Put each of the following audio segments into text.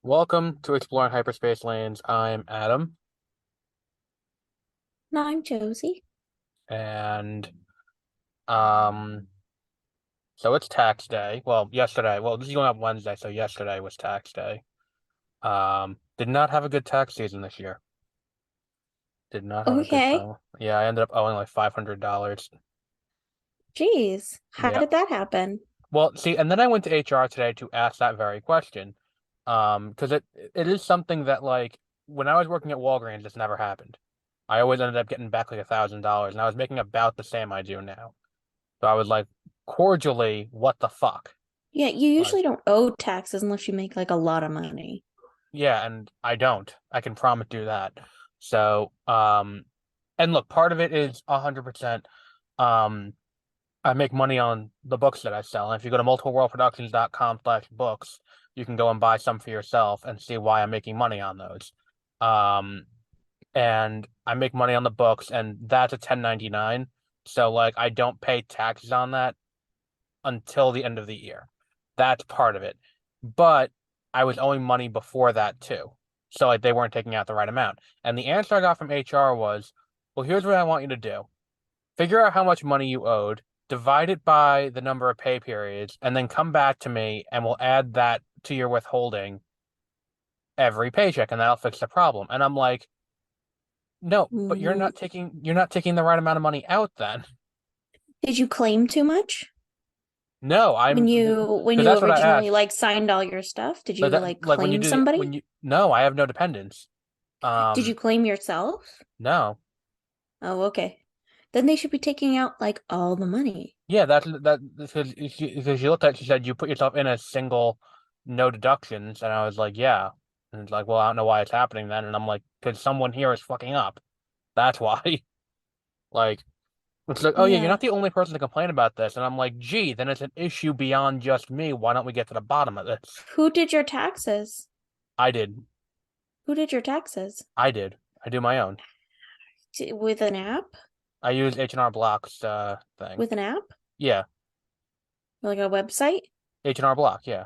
Welcome to Exploring Hyperspace Lanes. I'm Adam, No, I'm Josie. and um, so it's tax day. Well, yesterday. Well, this is going up Wednesday, so yesterday was tax day. Did not have a good tax season this year. Did not have a good Okay. time. Yeah, I ended up owing like $500. Jeez. How Yeah. did that happen? Well, see, and then I went to HR today to ask that very question. Because it is something that like when I was working at Walgreens, this never happened. I always ended up getting back like $1,000, and I was making about the same I do now. So I was like, cordially, what the fuck? Yeah, you Like, usually don't owe taxes unless you make like a lot of money. yeah, and I don't. I can promise you that. So, and look, part of it is 100%. Um, I make money on the books that I sell. And if you go to multipleworldproductions.com/books, you can go and buy some for yourself and see why I'm making money on those. Um, and I make money on the books, and that's a 1099. So like I don't pay taxes on that until the end of the year. That's part of it. But I was owing money before that too. So like they weren't taking out the right amount. And the answer I got from HR was, well, here's what I want you to do. Figure out how much money you owed, divide it by the number of pay periods, and then come back to me and we'll add that to your withholding every paycheck and that'll fix the problem. And I'm like, no, but Mm, you're not taking the right amount of money out then. Did you claim too much No, when I'm you when because you that's what I originally asked. like signed all your stuff? Did Like you that, like like when you claim do the when somebody? you no, I have no dependents. Did you claim yourself? No, Oh, okay. Then they should be taking out like all the money. yeah, that because you looked at, she said you put yourself in a single no deductions, and I was like, yeah, and it's like, well, I don't know why it's happening then, and I'm like, because someone here is fucking up. That's why. Like, it's like, oh yeah, you're Yeah. not the only person to complain about this, and I'm like, gee, then it's an issue beyond just me. Why don't we get to the bottom of this? Who did your taxes? I did, Who did your taxes? I did, I do my own. With an app? I use H&R Block's thing. With an app? Yeah, Like a website? H&R Block. Yeah.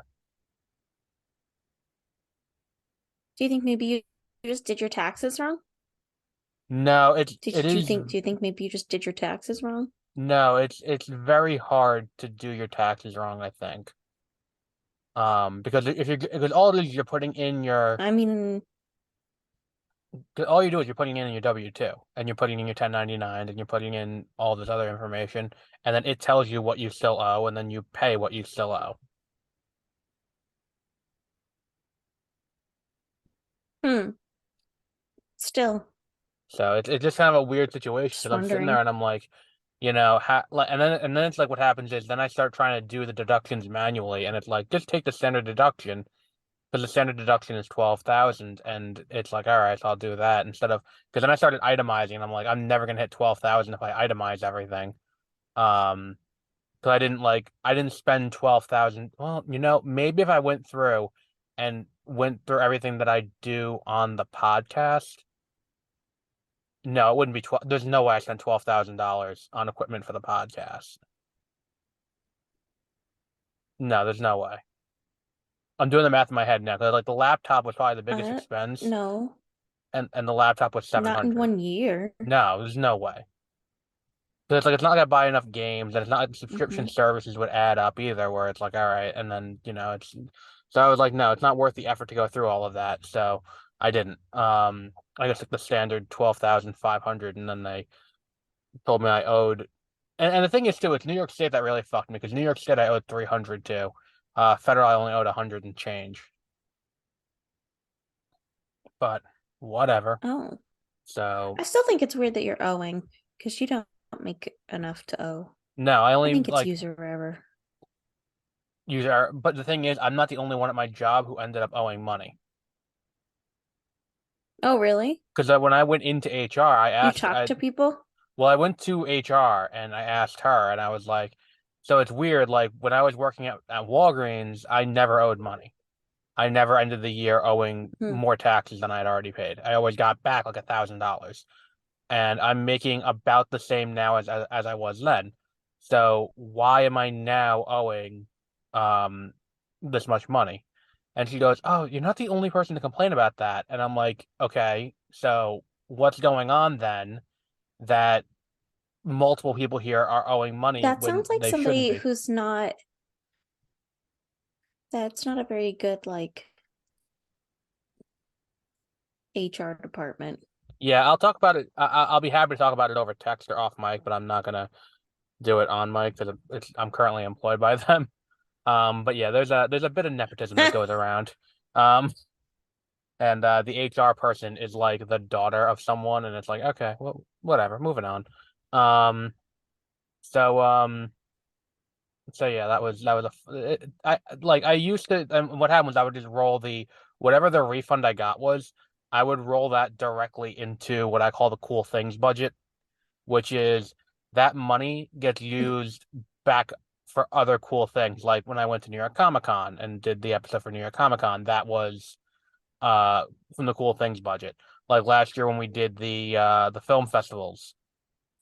Do you think maybe you just did your taxes wrong? No, Do you think maybe you just did your taxes wrong? it's very hard to do your taxes wrong, I think. Because if you're because all it is you're putting in your I mean, all you do is you're putting in your W-2 and you're putting in your 1099 and you're putting in all this other information and then it tells you what you still owe and then you pay what you still owe. hmm, still, So it's just kind of a weird situation just because I'm sitting there wondering. and I'm like, like, and then it's like what happens is then I start trying to do the deductions manually and it's like just take the standard deduction because the standard deduction is 12,000 and it's like all right, so I'll do that instead of because then I started itemizing and I'm like I'm never gonna hit 12,000 if I itemize everything. Um, because I didn't spend 12,000. Well, maybe if I went through and went through everything that I do on the podcast. No, it wouldn't be 12. There's no way I spent $12,000 on equipment for the podcast. No, there's no way. I'm doing the math in my head now because like the laptop was probably the biggest expense, No, and the laptop was not in 700. 1 year. No, there's no way. Because it's like it's not like I buy enough games, and it's not like the subscription Hmm. services would add up either. Where it's like, all right, and then it's. So I was like, no, it's not worth the effort to go through all of that. So I didn't. I just took the standard 12,500, and then they told me I owed. And the thing is too, it's New York State that really fucked me because New York State I owed 300 too. Federal I only owed 100 and change. But whatever. Oh, So I still think it's weird that you're owing because you don't make enough to owe. no, I I only think it's like user error. use our. But the thing is, I'm not the only one at my job who ended up owing money. Oh, really? Because when I went into HR, You talk to people? well, I went to HR and I asked her, and I was like, so it's weird. Like when I was working at Walgreens, I never owed money. I never ended the year owing Hmm. more taxes than I had already paid. I always got back like $1,000, and I'm making about the same now as I was then. So why am I now owing um this much money? And she goes, "Oh, you're not the only person to complain about that." And I'm like, "Okay, so what's going on then that multiple people here are owing money That when sounds like they shouldn't somebody be?" who's not, that's not a very good like HR department. Yeah, I'll talk about it. I'll be happy to talk about it over text or off mic, but I'm not gonna do it on mic because I'm currently employed by them. But yeah, there's a bit of nepotism that goes around. Um, and the HR person is like the daughter of someone, and it's like, okay, well, whatever, moving on. Um, so so yeah, that was I used to, and what happened was I would just roll the whatever the refund I got was, I would roll that directly into what I call the cool things budget, which is that money gets used back for other cool things. Like when I went to New York Comic Con and did the episode for New York Comic Con, that was uh from the cool things budget. Like last year when we did the film festivals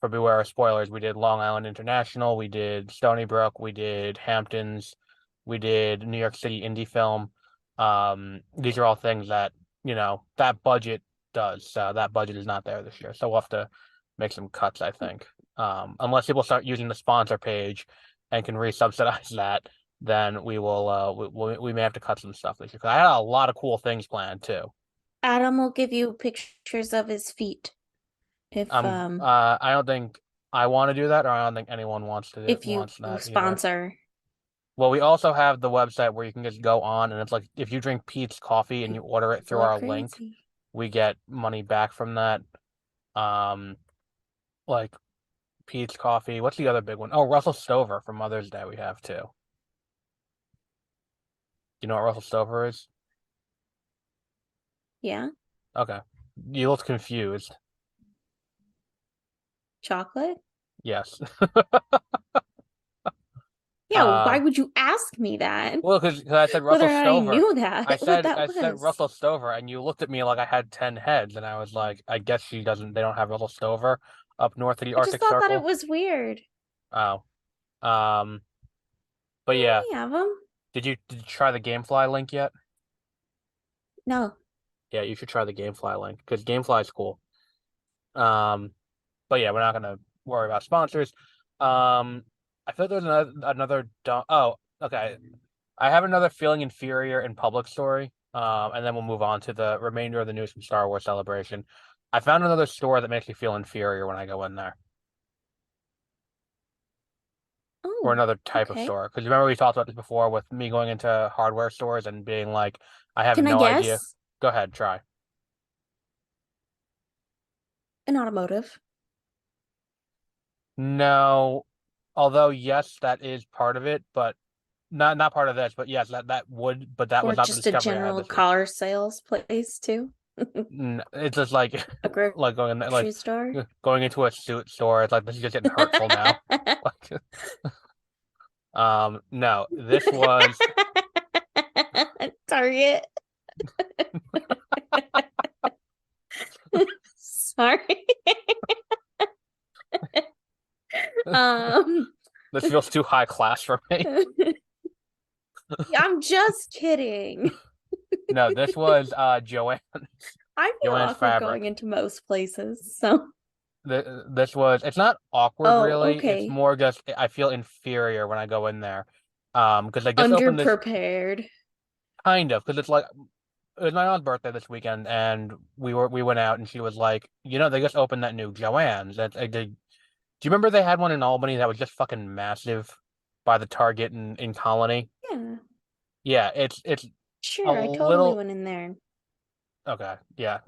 for Beware of Spoilers, we did Long Island International, we did Stony Brook, we did Hamptons, we did New York City Indie Film. These are all things that, that budget does. That budget is not there this year. So we'll have to make some cuts, I think. Unless people start using the sponsor page and can re-subsidize that, then we may have to cut some stuff this year. 'Cause I had a lot of cool things planned too. Adam will give you pictures of his feet I don't think I want to do that, or I don't think anyone if you wants that either. sponsor Well, we also have the website where you can just go on, and it's like if you drink Pete's coffee and you order it through people are our link, crazy. we get money back from that. Um, like Pete's coffee. What's the other big one? Oh, Russell Stover for Mother's Day we have too. Do you know what Russell Stover is? Yeah. Okay. You look confused. Chocolate? Yes. Yeah, why Um, would you ask me that? well, because I said Whether Russell or not I Stover. knew that, I what said that I said was. Russell Stover, and you looked at me like I had 10 heads, and I was like, I guess she doesn't. They don't have Russell Stover up north of the I just Arctic thought that it Circle. was weird. Oh, um, but Yeah, yeah, we have them. did you try the GameFly link yet? No. Yeah, you should try the GameFly link because GameFly is cool. Um, but yeah, we're not gonna worry about sponsors. I feel like there's oh, okay. I have another feeling inferior in public story. And then we'll move on to the remainder of the news from Star Wars Celebration. I found another store that makes me feel inferior when I go in there, or Oh, another type of okay. store. Because remember we talked about this before with me going into hardware stores and being like, I have Can I no idea. guess? Go ahead, try. An automotive. No, although yes, that is part of it, but not part of this. But yes, that would. But that Or was not the just a discovery I had general this week. car sales place too. It's just like A like going in there, like grocery store. going into a suit store. It's like this is just getting hurtful now. Like, no, this was Target. Sorry. Um, this feels too high class for me. I'm just kidding. No, this was I feel Joanne's awkward going fabric. into most places. So, This was it's not awkward oh, really. It's okay. more just I feel inferior when I go in there. Because they just opened this Underprepared. kind of because it's like it was my aunt's birthday this weekend, and we went out, and she was like, they just opened that new Joann's. Do you remember they had one in Albany that was just fucking massive by the Target in Colony? Yeah, Yeah, it's a sure. I totally little went in there. okay. Yeah.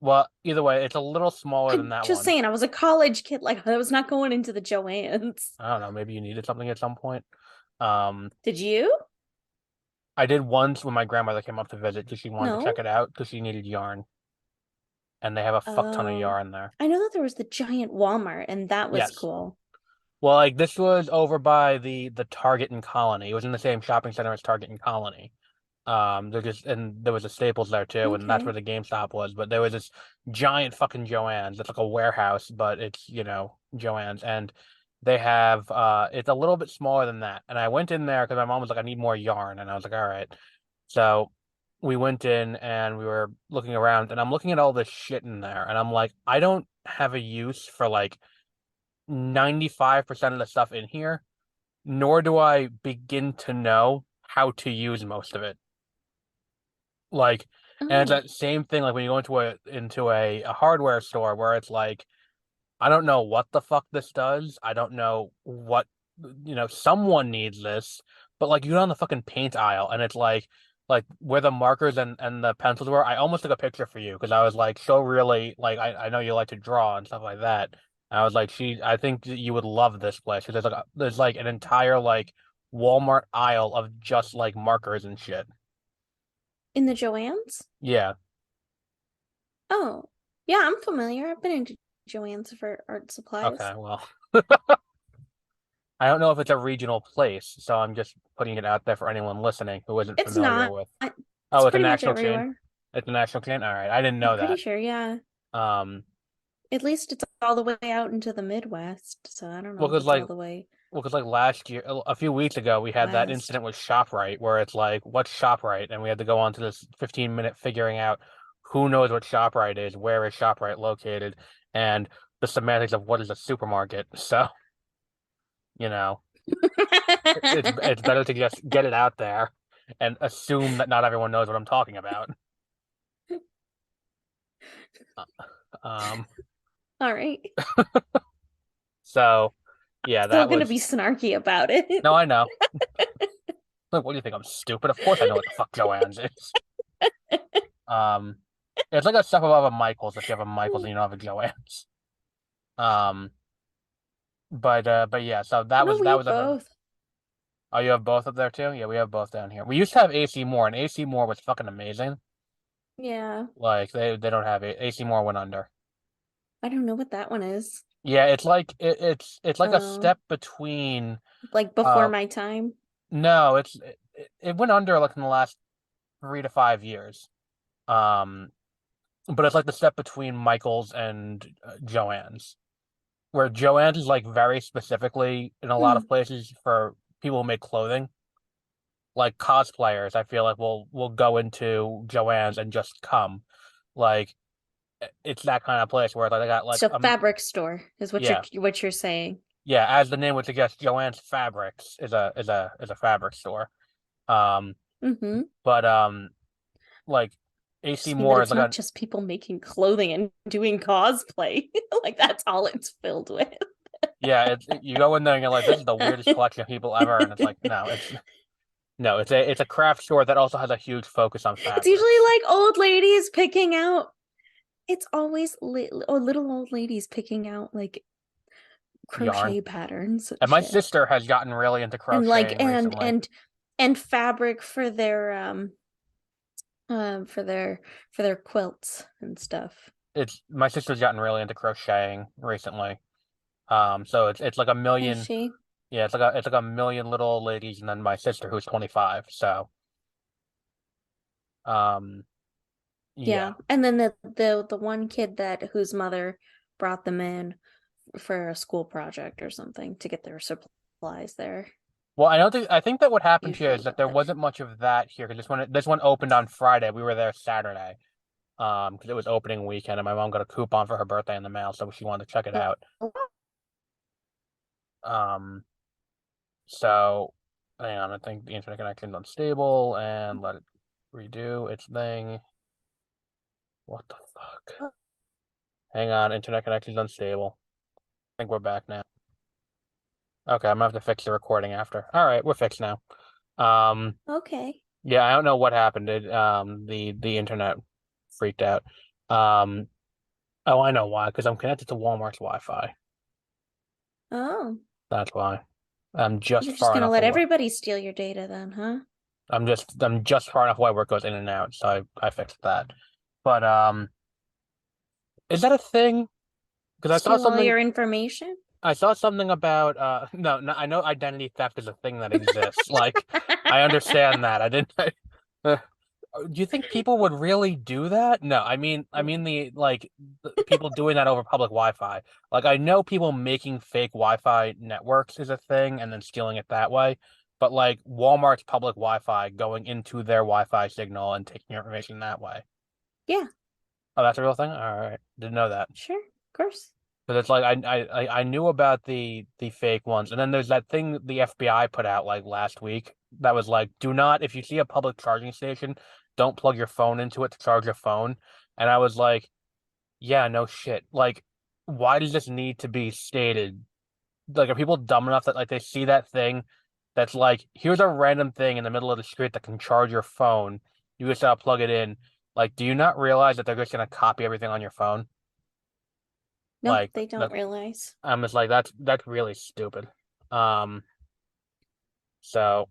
Well, either way, it's a little smaller than I'm that just one. saying, I was a college kid. Like, I was not going into the Joann's. I don't know. Maybe you needed something at some point. Um, Did you? I did once when my grandmother came up to visit because she wanted to check No. it out because she needed yarn, and they have a fuck ton of Oh, yarn there. I know that there was the giant Walmart, and that was Yes. cool. Well, like this was over by the Target in Colony. It was in the same shopping center as Target in Colony. And there was a Staples there too, and that's Okay. where the GameStop was. But there was this giant fucking Joann's. It's like a warehouse, but it's Joann's, and they have it's a little bit smaller than that. And I went in there because my mom was like, I need more yarn, and I was like, all right. So we went in and we were looking around, and I'm looking at all this shit in there, and I'm like, I don't have a use for like 95% of the stuff in here, nor do I begin to know how to use most of it. Like, and it's Oh, that same thing like when you go into a hardware store where it's like, I don't know what the fuck this does. I don't know what, someone needs this, but like you go on the fucking paint aisle and it's like where the markers and the pencils were. I almost took a picture for you because I was like, so really, like I know you like to draw and stuff like that. I was like, I think that you would love this place because there's like an entire like Walmart aisle of just like markers and shit. in the Joann's? Yeah. Oh, yeah, I'm familiar. I've been into Joann's for art supplies. Okay. Well, I don't know if it's a regional place, so I'm just putting it out there for anyone listening who isn't It's familiar not. with. It's Oh, it's a pretty much national chain. everywhere. It's a national chain. All right, I didn't I'm know pretty that. sure, yeah. Um, At least it's all the way out into the Midwest, so I don't well, know if because it's like, all the way well, because like last year, a few weeks ago, we had that west. incident with ShopRite where it's like, what's ShopRite, and we had to go on to this 15-minute figuring out who knows what ShopRite is, where is ShopRite located, and the semantics of what is a supermarket. So, you know, it's better to just get it out there and assume that not everyone knows what I'm talking about. Um, All right. so yeah, Still that gonna be was snarky about it. no, I know. Like, what do you think? I'm stupid? Of course I know what the fuck Joanne's is. Um, it's like a step above a Michaels if you have a Michaels and you don't have a Joanne's. Um, but yeah, so that No, was we that have was a. both. Oh, you have both up there too? Yeah, we have both down here. We used to have AC Moore, and AC Moore was fucking amazing. Yeah. Like they don't have it. AC Moore went under. I don't know what that one is. Yeah, it's like it's like a Oh, step between. like before Uh, my time. no, it went under like in the last 3 to 5 years. Um, but it's like the step between Michael's and Joanne's, where Joanne's is like very specifically in a lot Hmm. of places for people who make clothing, like cosplayers. I feel like will go into Joanne's and just come, like it's that kind of place where like they got like So fabric store is yeah, what you're saying. yeah, as the name would suggest, Joanne's Fabrics is a fabric store. Um, Mm-hmm. but like AC Just mean that Moore is it's like not a just people making clothing and doing cosplay. Like that's all it's filled with. yeah, you go in there and you're like, this is the weirdest collection of people ever, and it's like, no, it's a craft store that also has a huge focus on It's usually fabrics, like old ladies picking out. It's always little old ladies picking out like yarn. crochet patterns and And my shit, sister has gotten really into and like crocheting recently. and fabric for their quilts and stuff. It's my sister's gotten really into crocheting recently. So it's like a Is million, she? yeah, it's like a million little old ladies, and then my sister who's 25. So, um, yeah. Yeah. And then the one kid that whose mother brought them in for a school project or something to get their supplies there. Well, I think that what happened here Usually is that there that. wasn't much of that here because this one opened on Friday. We were there Saturday. Because it was opening weekend and my mom got a coupon for her birthday in the mail, so she wanted to check it out. Um, so hang on, I think the internet connection's unstable and let it redo its thing. What the fuck? Hang on, internet connection's unstable. I think we're back now. Okay, I'm gonna have to fix the recording after. All right, we're fixed now. Um, Okay. yeah, I don't know what happened. The internet freaked out. Um, oh, I know why, because I'm connected to Walmart's Wi-Fi. Oh, That's why. I'm just you're just far gonna enough let away. everybody steal your data then, huh? I'm just far enough away where it goes in and out, so I fixed that. But is that a thing? Because Steal all your information? I saw something about no, no, I know identity theft is a thing that exists. Like I understand that. I didn't uh, do you think people would really do that? No, I mean the people doing that over public Wi-Fi. Like I know people making fake Wi-Fi networks is a thing and then stealing it that way. but like Walmart's public Wi-Fi going into their Wi-Fi signal and taking your information that way. Yeah, Oh, that's a real thing? All right. Didn't know that. sure, of course. Because it's like I knew about the fake ones, and then there's that thing the FBI put out like last week that was like, do not, if you see a public charging station, don't plug your phone into it to charge your phone. And I was like, yeah, no shit. Like, why does this need to be stated? Like, are people dumb enough that like they see that thing that's like, here's a random thing in the middle of the street that can charge your phone. You just gotta plug it in. Like, do you not realize that they're just gonna copy everything on your phone? No, Like they don't that realize. I'm just like that's really stupid. Um, so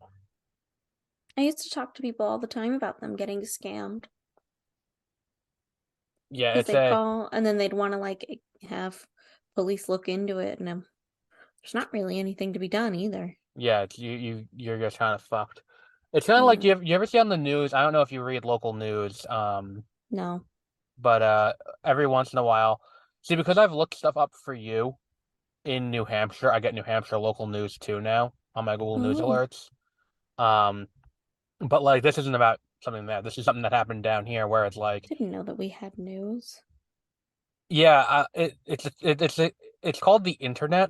I used to talk to people all the time about them getting scammed yeah, because it's they'd a call and then they'd want to like have police look into it, and there's not really anything to be done either. yeah, it's you're just kind of fucked. It's kind of like Yeah, you ever see on the news? I don't know if you read local news, no. but every once in a while, see because I've looked stuff up for you in New Hampshire, I get New Hampshire local news too now on my Google News Oh, alerts. Um, but like this isn't about something that this is something that happened down here where it's like, didn't know that we had news. yeah, it's called the internet.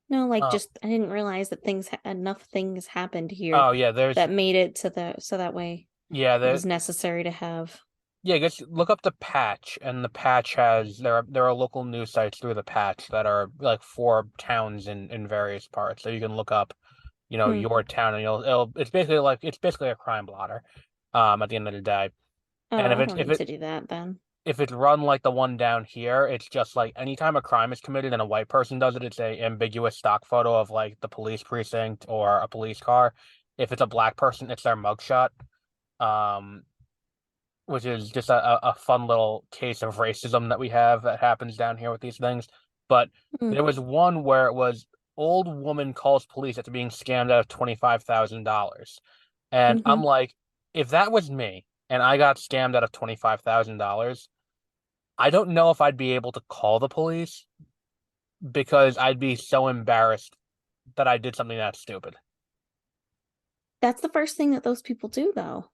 No, like Uh, just I didn't realize that enough things happened here oh yeah, there's that made it to the so that way yeah, it there was necessary to have. yeah, just look up the patch, and the patch has there are local news sites through the patch that are like for towns in various parts. So you can look up, Hmm. your town, and it's basically a crime blotter, at the end of the day. Oh, And I don't need to do that then. if it's run like the one down here, it's just like anytime a crime is committed and a white person does it, it's a ambiguous stock photo of like the police precinct or a police car. If it's a black person, it's their mugshot. Um, which is just a fun little case of racism that we have that happens down here with these things. But Hmm. there was one where it was old woman calls police after being scammed out of $25,000. And Mm-hmm. I'm like, if that was me and I got scammed out of $25,000, I don't know if I'd be able to call the police because I'd be so embarrassed that I did something that stupid. That's the first thing that those people do, though.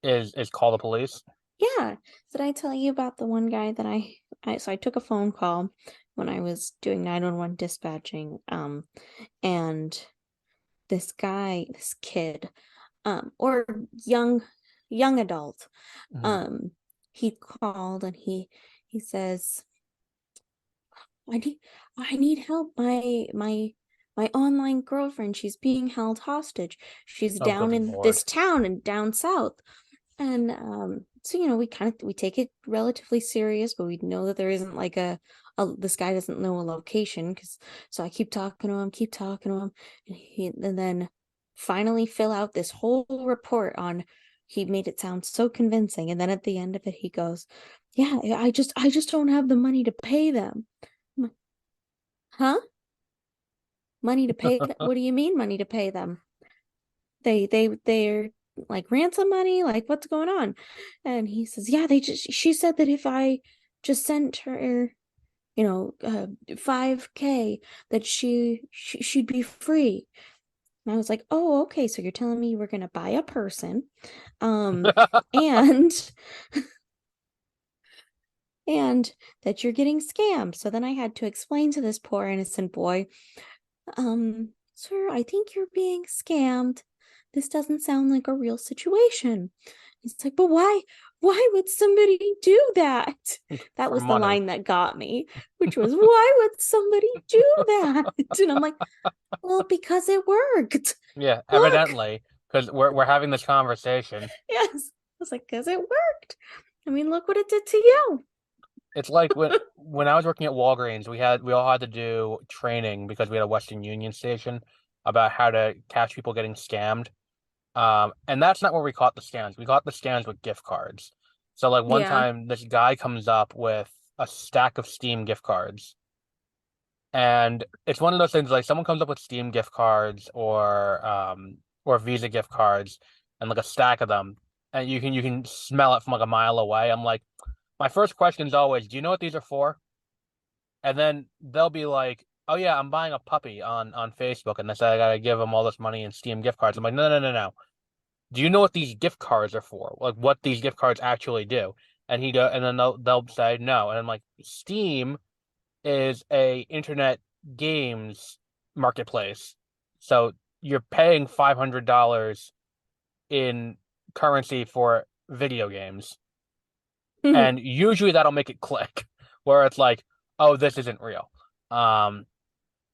Is call the police? Yeah. Did I tell you about the one guy that I took a phone call when I was doing 911 dispatching, and this kid, or young adult, Mhm. um, he called and he says, I need I need help. My online girlfriend, she's being held hostage. She's Oh, down good in this Lord. town and down south. And so we take it relatively serious, but we know that there isn't like a this guy doesn't know a location, because so I keep talking to him, and then finally fill out this whole report on. He made it sound so convincing, and then at the end of it, he goes, "Yeah, I just don't have the money to pay them." I'm like, huh? Money to pay? What do you mean money to pay them? They're like ransom money, like what's going on? And he says, yeah, she said that if I just sent her 5K, that she'd be free. And I was like, oh, okay, so you're telling me you were gonna buy a person, um and and that you're getting scammed. So then I had to explain to this poor innocent boy, sir, I think you're being scammed. This doesn't sound like a real situation. He's like, but why would somebody do that? That For was the money. line that got me, which was, why would somebody do that? And I'm like, well, because it worked. Yeah, Look. evidently, because we're having this conversation. Yes. I was like, because it worked. I mean, look what it did to you. It's like when I was working at Walgreens, we all had to do training because we had a Western Union station about how to catch people getting scammed. And that's not where we caught the scams. We caught the scams with gift cards. So like one Yeah. time this guy comes up with a stack of Steam gift cards. And it's one of those things like someone comes up with Steam gift cards or Visa gift cards and like a stack of them and you can smell it from like a mile away. I'm like, my first question is always, do you know what these are for? And then they'll be like, oh yeah, I'm buying a puppy on Facebook, and they said I gotta give them all this money in Steam gift cards. I'm like, no, no, no, no. Do you know what these gift cards are for? Like what these gift cards actually do? And then they'll say no, and I'm like, Steam is a internet games marketplace, so you're paying $500 in currency for video games, and usually that'll make it click, where it's like, oh, this isn't real. Um,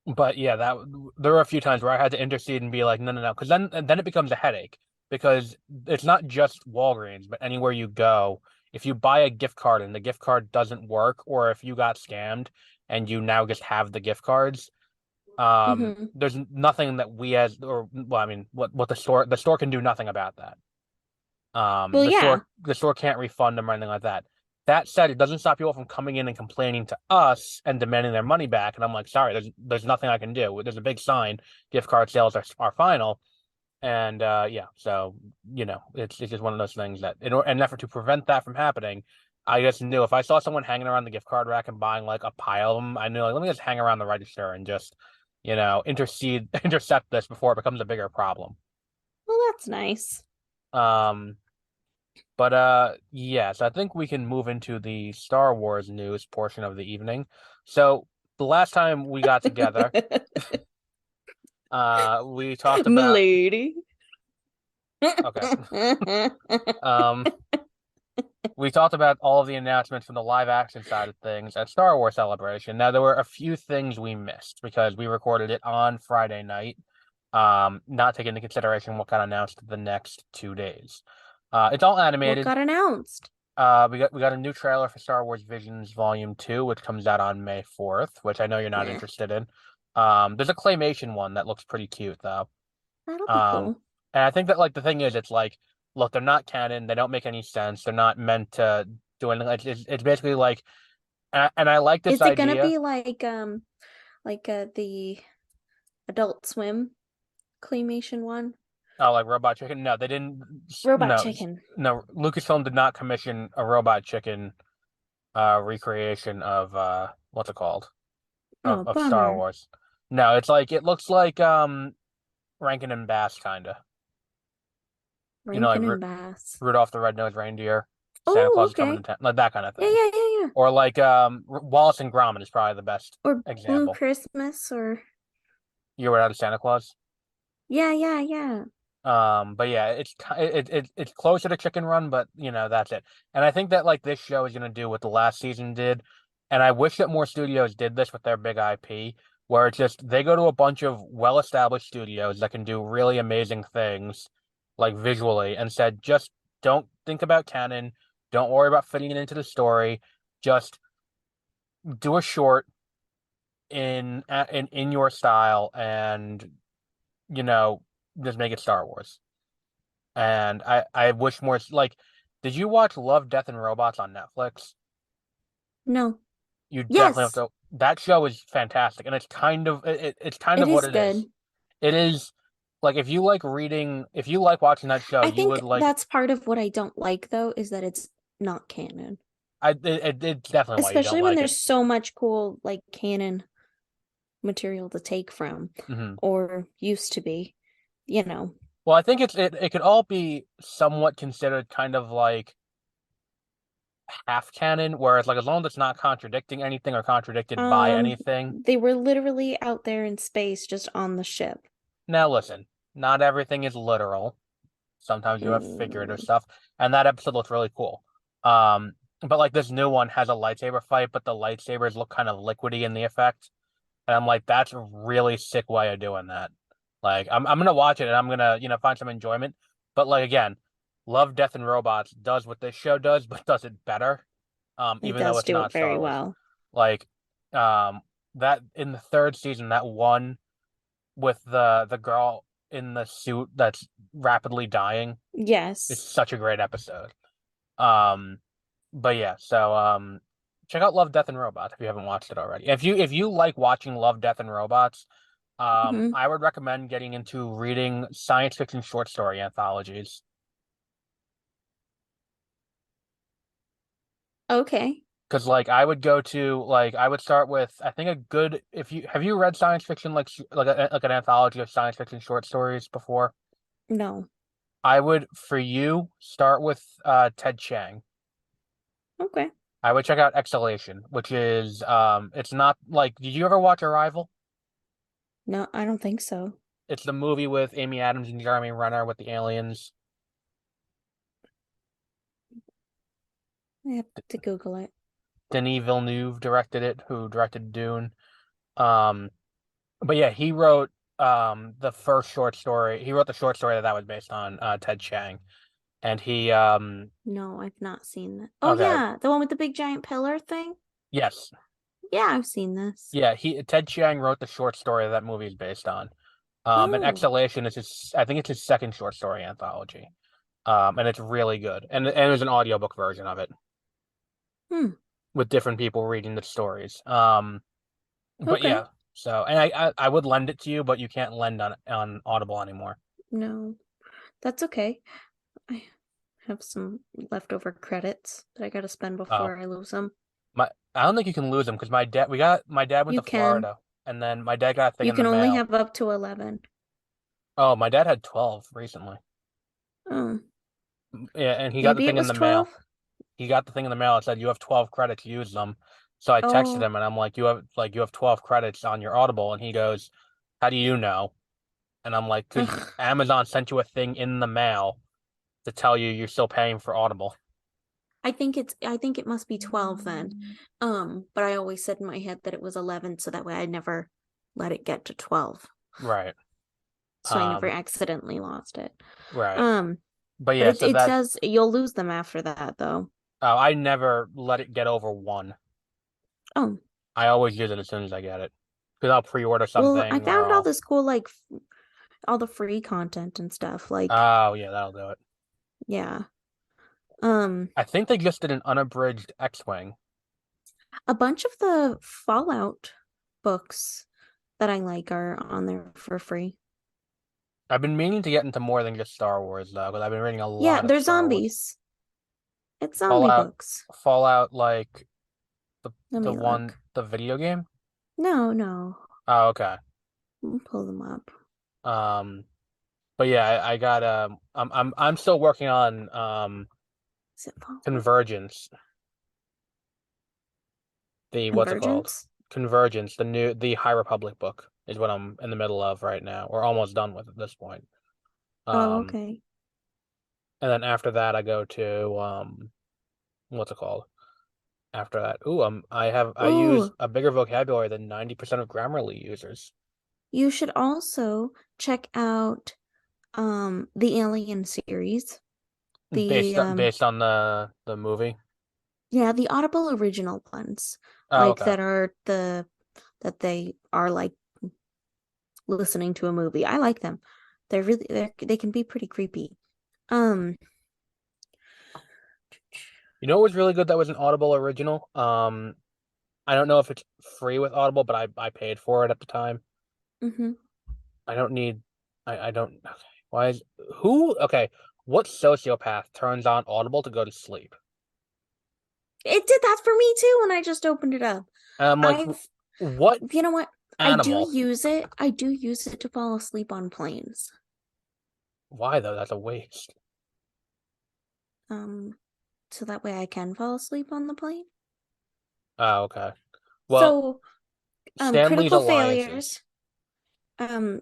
but yeah, that there were a few times where I had to intercede and be like, no, no, no, because then it becomes a headache because it's not just Walgreens, but anywhere you go, if you buy a gift card and the gift card doesn't work, or if you got scammed and you now just have the gift cards, Hmm. there's nothing that we as or well, I mean, what the store can do nothing about that. Well, yeah. The store can't refund them or anything like that. That said, it doesn't stop people from coming in and complaining to us and demanding their money back. And I'm like, sorry, there's nothing I can do. There's a big sign, gift card sales are final. And yeah, so it's just one of those things that in an effort to prevent that from happening, I just knew if I saw someone hanging around the gift card rack and buying like a pile of them, I knew like let me just hang around the register and just, intercept this before it becomes a bigger problem. Well, that's nice. Um, But yes, I think we can move into the Star Wars news portion of the evening. So the last time we got together, we talked about Milady. okay. Um, we talked about all of the announcements from the live action side of things at Star Wars Celebration. Now there were a few things we missed because we recorded it on Friday night, not taking into consideration what got announced the next 2 days. It's all What animated. got announced? We got a new trailer for Star Wars Visions Volume 2, which comes out on May 4th, which I know you're not Meh, interested in. There's a claymation one that looks pretty cute though. that'll be Um, cool. and I think that like the thing is, it's like, look, they're not canon. They don't make any sense. They're not meant to do anything. It's basically like, and I like this Is it gonna idea. be like the Adult Swim claymation one? Oh, like Robot Chicken? No, they didn't. Robot No, Chicken. no. Lucasfilm did not commission a Robot Chicken recreation of what's it called? Oh, Of Star bummer. Wars. No, it's like it looks like Rankin and Bass kinda. Like Rankin and Bass. Rudolph the Red-Nosed Reindeer, Santa Oh, Claus is coming okay. to town, like that kind of Yeah, thing. yeah, yeah, yeah. Or like Wallace and Gromit is probably the best Or Blue example. Christmas or You were out of Santa Claus. yeah, yeah, yeah. But yeah, it's closer to Chicken Run, but that's it. And I think that like this show is gonna do what the last season did, and I wish that more studios did this with their big IP, where it's just they go to a bunch of well-established studios that can do really amazing things, like visually, and said just don't think about canon, don't worry about fitting it into the story, just do a short in your style, and you know just make it Star Wars. And I wish more like, did you watch Love, Death and Robots on Netflix? No. You definitely have Yes, to. That show is fantastic, and it's kind it of what is it is. good. It is like if you like reading, if you like watching that show, I you think would like. that's part of what I don't like though, is that it's not canon. It's definitely why you don't Especially when like it. there's so much cool like canon material to take from, Hmm. or used to be, you know. Well, I think it could all be somewhat considered kind of like half canon, whereas like as long as it's not contradicting anything or contradicted by anything. They were literally out there in space just on the ship. Now listen, not everything is literal. Sometimes you have figurative Mm, stuff, and that episode looks really cool. But like this new one has a lightsaber fight, but the lightsabers look kind of liquidy in the effect, and I'm like, that's a really sick way of doing that. Like, I'm gonna watch it and I'm gonna find some enjoyment. But like again, Love, Death and Robots does what this show does, but does it better. it Even though does it's do not it very Star Wars. well. Like, that in the third season, that one with the girl in the suit that's rapidly dying. It's Yes. such a great episode. Um, but yeah, so check out Love, Death and Robots if you haven't watched it already. If you like watching Love, Death and Robots, Hmm. I would recommend getting into reading science fiction short story anthologies Okay. Because like I would go to like I would start with I think a good if you have you read science fiction like an anthology of science fiction short stories before? No. I would for you start with Ted Chiang. Okay. I would check out Exhalation, which is it's not like did you ever watch Arrival? No, I don't think so. It's the movie with Amy Adams and Jeremy Renner with the aliens. I have to Google it. Denis Villeneuve directed it, who directed Dune. Um, but yeah, he wrote the first short story. He wrote the short story that was based on Ted Chiang, and he No, I've not seen that. Oh okay yeah, the one with the big giant pillar thing. yes Yeah, I've seen this. yeah he Ted Chiang wrote the short story that movie is based on. And Oh, Exhalation is his I think it's his second short story anthology. And it's really good, and there's an audiobook version of it hmm. with different people reading the stories. But Okay. yeah, so and I would lend it to you, but you can't lend on Audible anymore. No, that's okay. I have some leftover credits that I gotta spend Oh, before I lose them. my I don't think you can lose them because my dad went You to can. Florida, and then my dad got a thing You in the can only mail. have up to 11. Oh, my dad had 12 recently. Oh, Yeah, and he got the maybe it thing in was the mail. 12. He got the thing in the mail. It said you have 12 credits, use them. So I texted Oh, him and I'm like, you have 12 credits on your Audible, and he goes, how do you know? And I'm like, because ugh. Amazon sent you a thing in the mail to tell you you're still paying for Audible. I think it must be 12 then. But I always said in my head that it was 11 so that way I never let it get to 12. Right. So I never Um, accidentally lost it. right. Um, But but yeah, so it that does you'll lose them after that though. I never let it get over one. Oh, I always use it as soon as I get it. Because I'll pre-order well, I something or found all I'll this cool like all the free content and stuff. Like, oh yeah, that'll do it. yeah. Um, I think they just did an unabridged X-Wing. a bunch of the Fallout books that I like are on there for free. I've been meaning to get into more than just Star Wars though, because I've been reading a Yeah, lot of they're Star Wars. zombies. It's zombie Fallout, books. Fallout, like Let me look. the video game. No, no. Oh, okay. I'll pull them up. Um, but yeah, I got I'm still working on Is it Fallout? Convergence. The what's it called? Convergence? Convergence, the High Republic book is what I'm in the middle of right now. We're almost done with at this point. Oh, Um, okay. and then after that I go to what's it called? After that. Ooh, I use Ooh, a bigger vocabulary than 90% of Grammarly users. you should also check out the Alien series. The Based on the movie. yeah, the Audible original ones. Oh, Like okay. that they are like listening to a movie. I like them. They can be pretty creepy. Um, You know what was really good that was an Audible original? I don't know if it's free with Audible, but I paid for it at the time. mhm. I don't need I don't okay. Why is who okay, what sociopath turns on Audible to go to sleep? It did that for me too when I just opened it up. And I'm like, I've what You know what? I do animal? use it. I do use it to fall asleep on planes. Why though? That's a waste. Um, so that way I can fall asleep on the plane. Oh, okay. Well, So, Stanley's Alliances.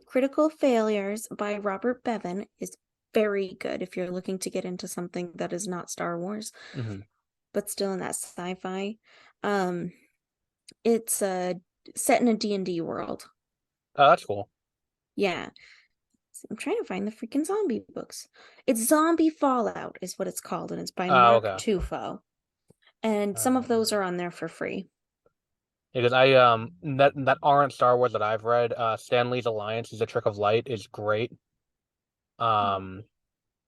Critical Failures by Robert Bevan is very good if you're looking to get into something that is not Star Wars, Hmm. but still in that sci-fi. Um, it's set in a D&D world. Oh, that's cool. Yeah. I'm trying to find the freaking zombie books. It's Zombie Fallout is what it's called, and it's by Oh, Mark okay. Tufo. And some of those are on there for free. Because that aren't Star Wars that I've read. Stanley's Alliance is a Trick of Light is great. Um,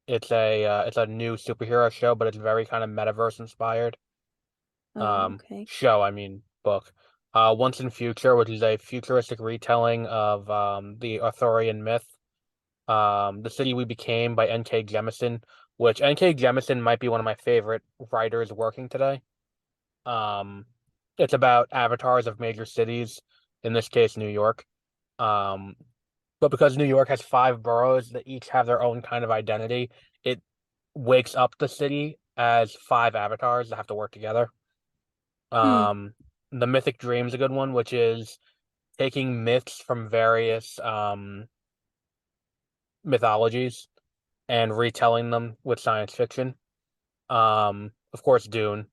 it's a new superhero show, but it's very kind of metaverse inspired. Oh, okay. Show, I mean book. Once in Future, which is a futuristic retelling of the Arthurian myth. The City We Became by N.K. Jemisin, which N.K. Jemisin might be one of my favorite writers working today. Um, it's about avatars of major cities, in this case, New York. Um, but because New York has five boroughs that each have their own kind of identity, it wakes up the city as five avatars that have to work together. Hmm. Um, the Mythic Dream's a good one, which is taking myths from various mythologies and retelling them with science fiction. Of course, Dune.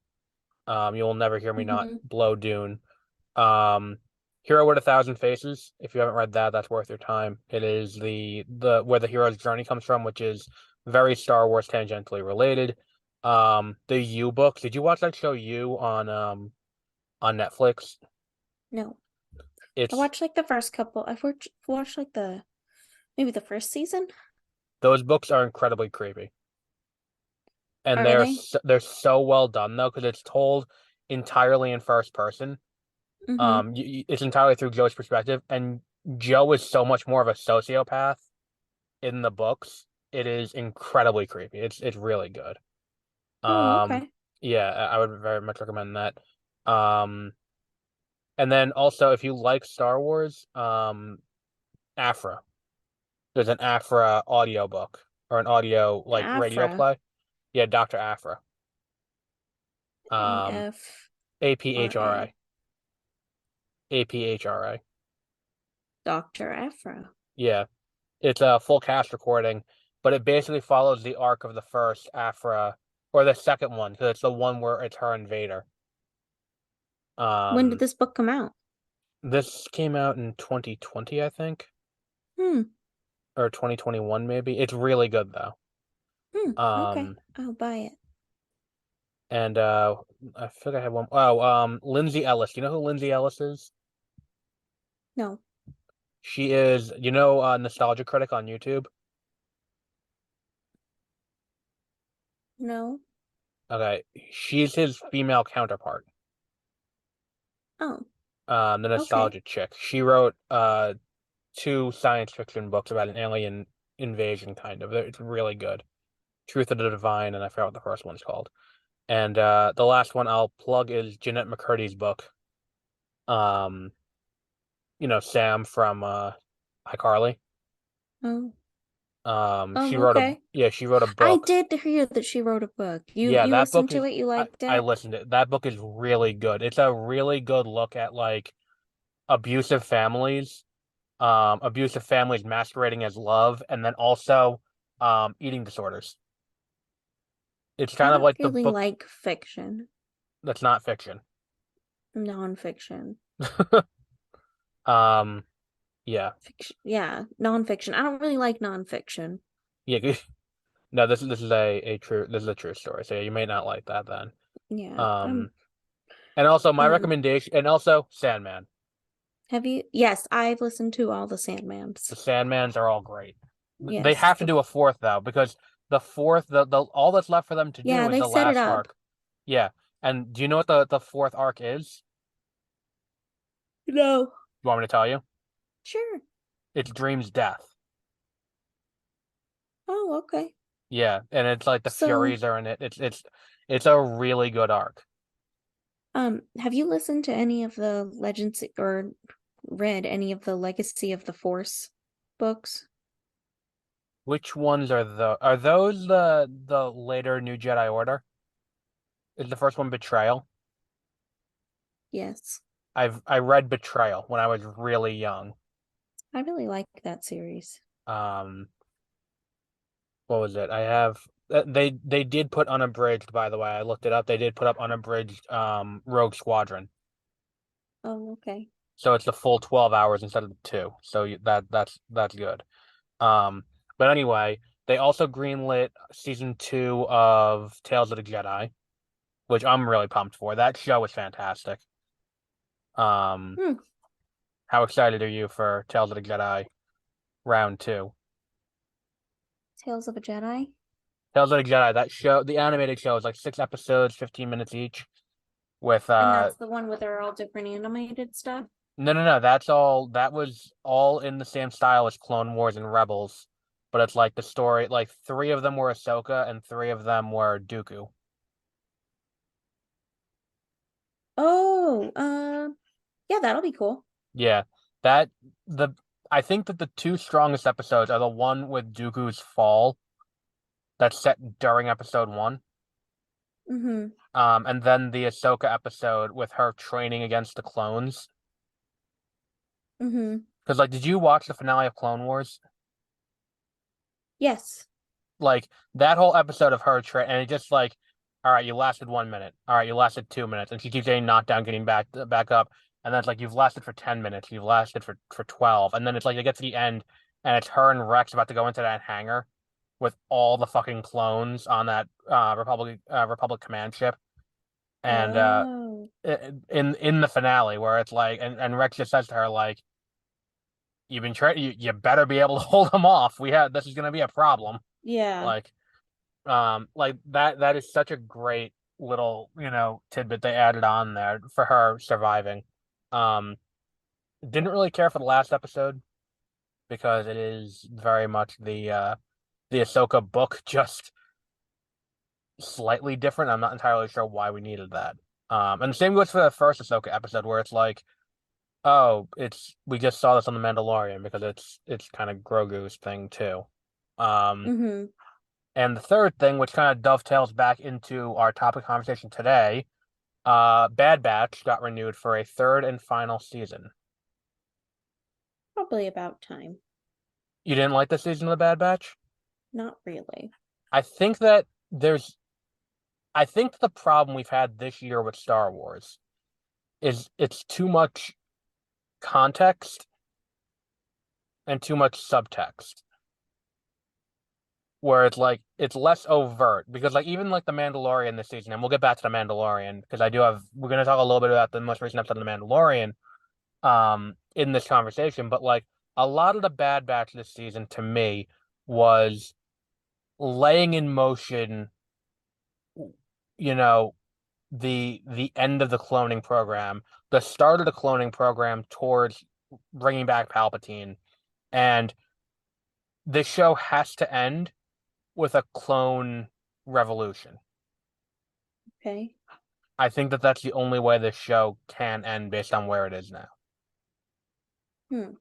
You'll never hear me not Mm-hmm. blow Dune. Um, Hero with a Thousand Faces. If you haven't read that, that's worth your time. It is the where the hero's journey comes from, which is very Star Wars tangentially related. The You book. Did you watch that show You on Netflix? No. I It's watched like the first couple. I've watched like the maybe the first season. those books are incredibly creepy, and Are they? they're so well done though because it's told entirely in first person. Mm-hmm. It's entirely through Joe's perspective, and Joe is so much more of a sociopath in the books. It is incredibly creepy. It's really good. Oh, Um, okay. yeah, I would very much recommend that. Um, and then also if you like Star Wars, Afra. There's an Afra audio book or an audio like radio Afra. play. Yeah, Dr. Afra. A Um, F R APHRA. A. APHRA. Dr. Afra. Yeah. It's a full cast recording, but it basically follows the arc of the first Afra or the second one, because it's the one where it's her and Vader. When did Um, this book come out? this came out in 2020, I think, Hmm. or 2021 maybe. It's really good though. Hmm. Okay. Um, I'll buy it. and I think I had one. Oh, Lindsay Ellis. You know who Lindsay Ellis is? No. She is, Nostalgia Critic on YouTube. No. Okay, she's his female counterpart. Oh. The Okay. nostalgia chick. She wrote two science fiction books about an alien invasion, kind of. It's really good. Truth of the Divine, and I forgot what the first one's called. And the last one I'll plug is Jeanette McCurdy's book. Um, Sam from iCarly. Oh. She Oh, wrote a okay. yeah, she wrote a I book. did hear that she wrote a book. You Yeah, you that listened book to is it, you liked I it? listened to it. That book is really good. It's a really good look at like abusive families masquerading as love, and then also eating disorders. It's I kind of don't like the really book like fiction. that's not fiction. Nonfiction. Um, yeah, Fiction. Yeah, nonfiction. I don't really like nonfiction. yeah. No, this is a true story. So yeah, you may not like that then. Yeah. Um, and also my Um recommendation, and also Sandman. have you Yes, I've listened to all the The Sandmans. Sandmans are all great. They Yes. have to do a fourth though, because the fourth, the all that's left for them to Yeah, do is they the set it last up. arc. Yeah, and do you know what the fourth arc is? No. You want me to tell you? Sure. It's Dream's death. Oh, okay. Yeah, and it's like the So, Furies are in it. It's a really good arc. have you listened to any of the Legends or read any of the Legacy of the Force books? Which ones are those the later New Jedi Order? Is the first one Betrayal? Yes. I read Betrayal when I was really young. I really like that series. Um, what was it? I have they did put unabridged, by the way. I looked it up. They did put up unabridged Rogue Squadron. Oh, okay. So it's the full 12 hours instead of the two. So that's good. Um, but anyway, they also greenlit season 2 of Tales of the Jedi, which I'm really pumped for. That show is fantastic. Um, Hmm. how excited are you for Tales of the Jedi round 2? Tales of a Jedi. Tales of the Jedi, that show, the animated show is like 6 episodes, 15 minutes each. With And that's the one where they're all different animated stuff. no, that was all in the same style as Clone Wars and Rebels, but it's like the story, like three of them were Ahsoka and three of them were Dooku. Oh, yeah, that'll be cool. Yeah, that the I think that the two strongest episodes are the one with Dooku's fall that's set during episode one, Mm-hmm. and then the Ahsoka episode with her training against the clones. Mm-hmm. Because like, did you watch the finale of Clone Wars? Yes. Like that whole episode of her and it just like, all right, you lasted 1 minute. All right, you lasted 2 minutes, and she keeps getting knocked down, getting back up, and then it's like you've lasted for 10 minutes, you've lasted for 12, and then it's like it gets to the end, and it's her and Rex about to go into that hangar with all the fucking clones on that Republic command ship, and Oh, in the finale where it's like, and Rex just says to her like, you've been trying, you better be able to hold them off. This is gonna be a problem. yeah. Like that is such a great little, tidbit they added on there for her surviving. Um, didn't really care for the last episode because it is very much the Ahsoka book, just slightly different. I'm not entirely sure why we needed that. And the same goes for the first Ahsoka episode where it's like, oh, it's we just saw this on The Mandalorian because it's kind of Grogu's thing too. Um, Mm-hmm. and the third thing, which kind of dovetails back into our topic conversation today, Bad Batch got renewed for a third and final season. Probably about time. You didn't like the season of the Bad Batch? Not really. I think that there's I think the problem we've had this year with Star Wars is it's too much context and too much subtext. Where it's like it's less overt because like even like the Mandalorian this season, and we'll get back to the Mandalorian because we're gonna talk a little bit about the most recent episode of the Mandalorian in this conversation, but like a lot of the Bad Batch this season to me was laying in motion, you know, the end of the cloning program, the start of the cloning program towards bringing back Palpatine, and this show has to end with a clone revolution. Okay. I think that that's the only way this show can end based on where it is now. Hmm.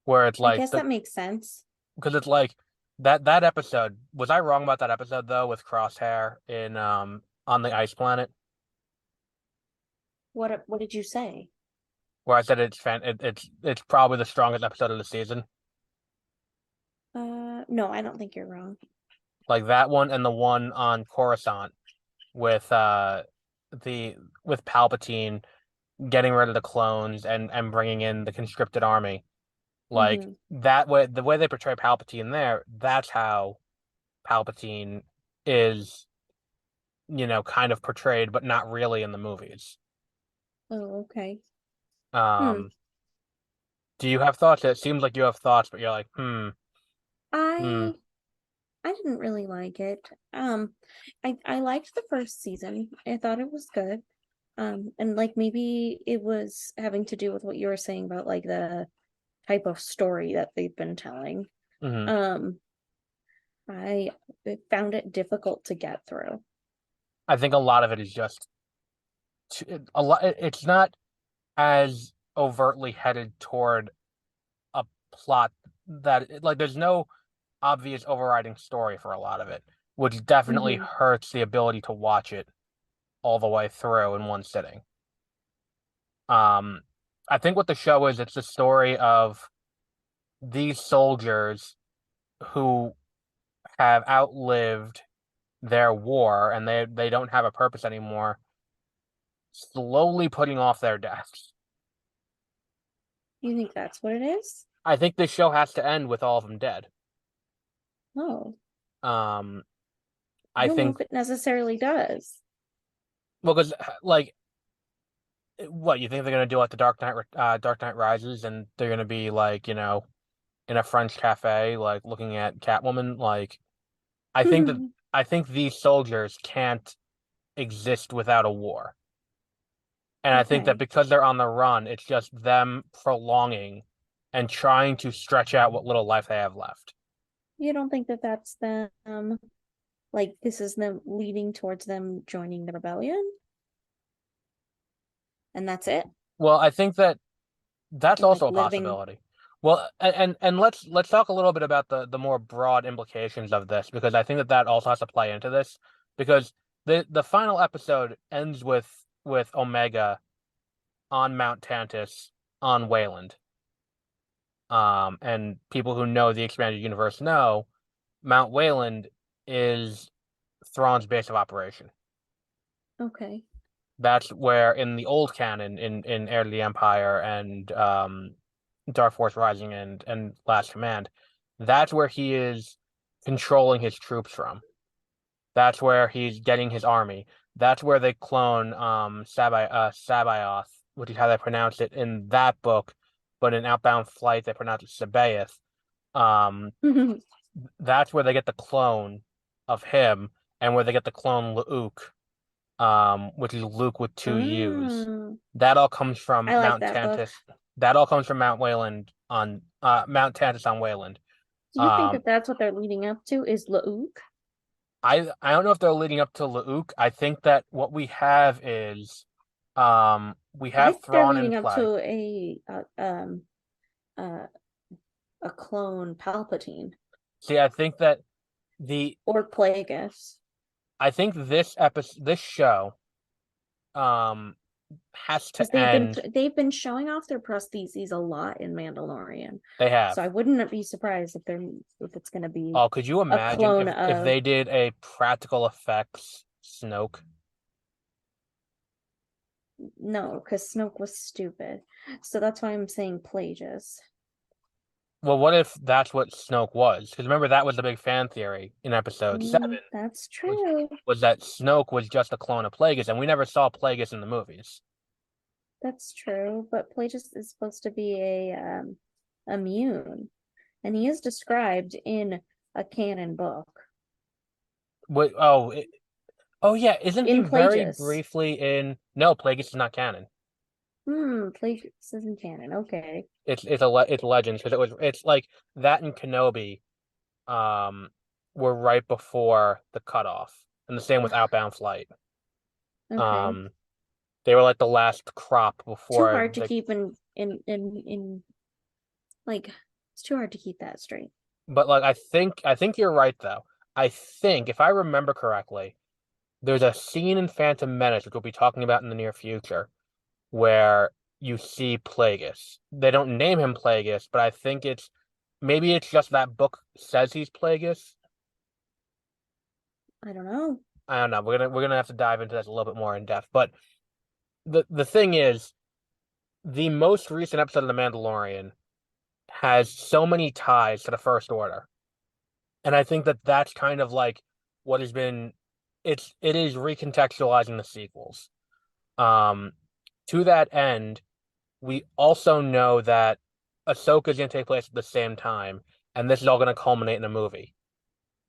Where it's I like guess that makes sense. because it's like that episode. Was I wrong about that episode though with Crosshair in on the ice planet What did you say? where I said it's probably the strongest episode of the season. No, I don't think you're wrong. Like that one and the one on Coruscant with the with Palpatine getting rid of the clones and bringing in the conscripted army. Like Mm-hmm. that way, the way they portray Palpatine there, that's how Palpatine is, kind of portrayed, but not really in the movies. Oh, okay. Hmm. Um, do you have thoughts? It seems like you have thoughts, but you're like, hmm. I I didn't really like it. I liked the first season. I thought it was good. And like maybe it was having to do with what you were saying about like the type of story that they've been telling. Hmm. Um, I found it difficult to get through. I think a lot of it is just a lot. It's not as overtly headed toward a plot that like there's no obvious overriding story for a lot of it, which definitely Mm-hmm. hurts the ability to watch it all the way through in one sitting. Um, I think what the show is, it's the story of these soldiers who have outlived their war and they don't have a purpose anymore, slowly putting off their deaths. You think that's what it is? I think this show has to end with all of them dead. Oh, Um, I I don't know think if it necessarily does. well, because like, what you think they're gonna do like the Dark Knight Rises, and they're gonna be like, in a French cafe, like looking at Catwoman. Like, I think that I think these soldiers can't exist without a war. And I think that Okay. because they're on the run, it's just them prolonging and trying to stretch out what little life they have left. You don't think that that's them, like this is them leading towards them joining the rebellion? and that's it. Well, I think that that's Like also a living. possibility. Well, and let's talk a little bit about the more broad implications of this because I think that that also has to play into this because the final episode ends with Omega on Mount Tantus on Wayland. And people who know the expanded universe know Mount Wayland is Thrawn's base of operation. Okay. That's where in the old canon in Heir to the Empire and Dark Force Rising and Last Command, that's where he is controlling his troops from. That's where he's getting his army. That's where they clone Sabaoth, which is how they pronounce it in that book, but in Outbound Flight they pronounce it Sabaoth. Um, that's where they get the clone of him, and where they get the clone Luke, which is Luke with two U's. Oh, That all comes from I like Mount that book. Tantus. That all comes from Mount Wayland on Mount Tantus on Wayland. Do you think Um, that that's what they're leading up to is Lauk? I don't know if they're leading up to Luke. I think that what we I have think they're Thrawn in leading up play. to uh, a clone Palpatine See, I think that the or Plagueis I think this show um has because to end. they've been showing off their prostheses a lot in Mandalorian. They have. So I wouldn't be surprised if it's going to be Oh, could you a imagine clone if of they did a practical effects Snoke? no, because Snoke was stupid. So that's why I'm saying Plagueis. Well, what if that's what Snoke was? Because remember that was the big fan theory in episode 7 That's was true. was that Snoke was just a clone of Plagueis, and we never saw Plagueis in the movies. That's true. But Plagueis is supposed to be a immune, and he is described in a canon book Wait, oh yeah, isn't he in very Plagueis. briefly in? No, Plagueis is not canon. Plagueis isn't canon. Okay. It's Legends because it's like that and Kenobi um were right before the cutoff, and the same with Outbound Flight. Okay. Um, they were like the last crop Too before hard to the. keep in like it's too hard to keep that straight. But like I think you're right though. I think if I remember correctly, there's a scene in Phantom Menace, which we'll be talking about in the near future, where you see Plagueis. They don't name him Plagueis, but I think maybe it's just that book says he's Plagueis. I don't know. I don't know. We're gonna have to dive into this a little bit more in depth. But the thing is, the most recent episode of The Mandalorian has so many ties to the First Order, and I think that that's kind of like what has been. It is recontextualizing the sequels. Um, to that end, we also know that Ahsoka's gonna take place at the same time, and this is all gonna culminate in a movie.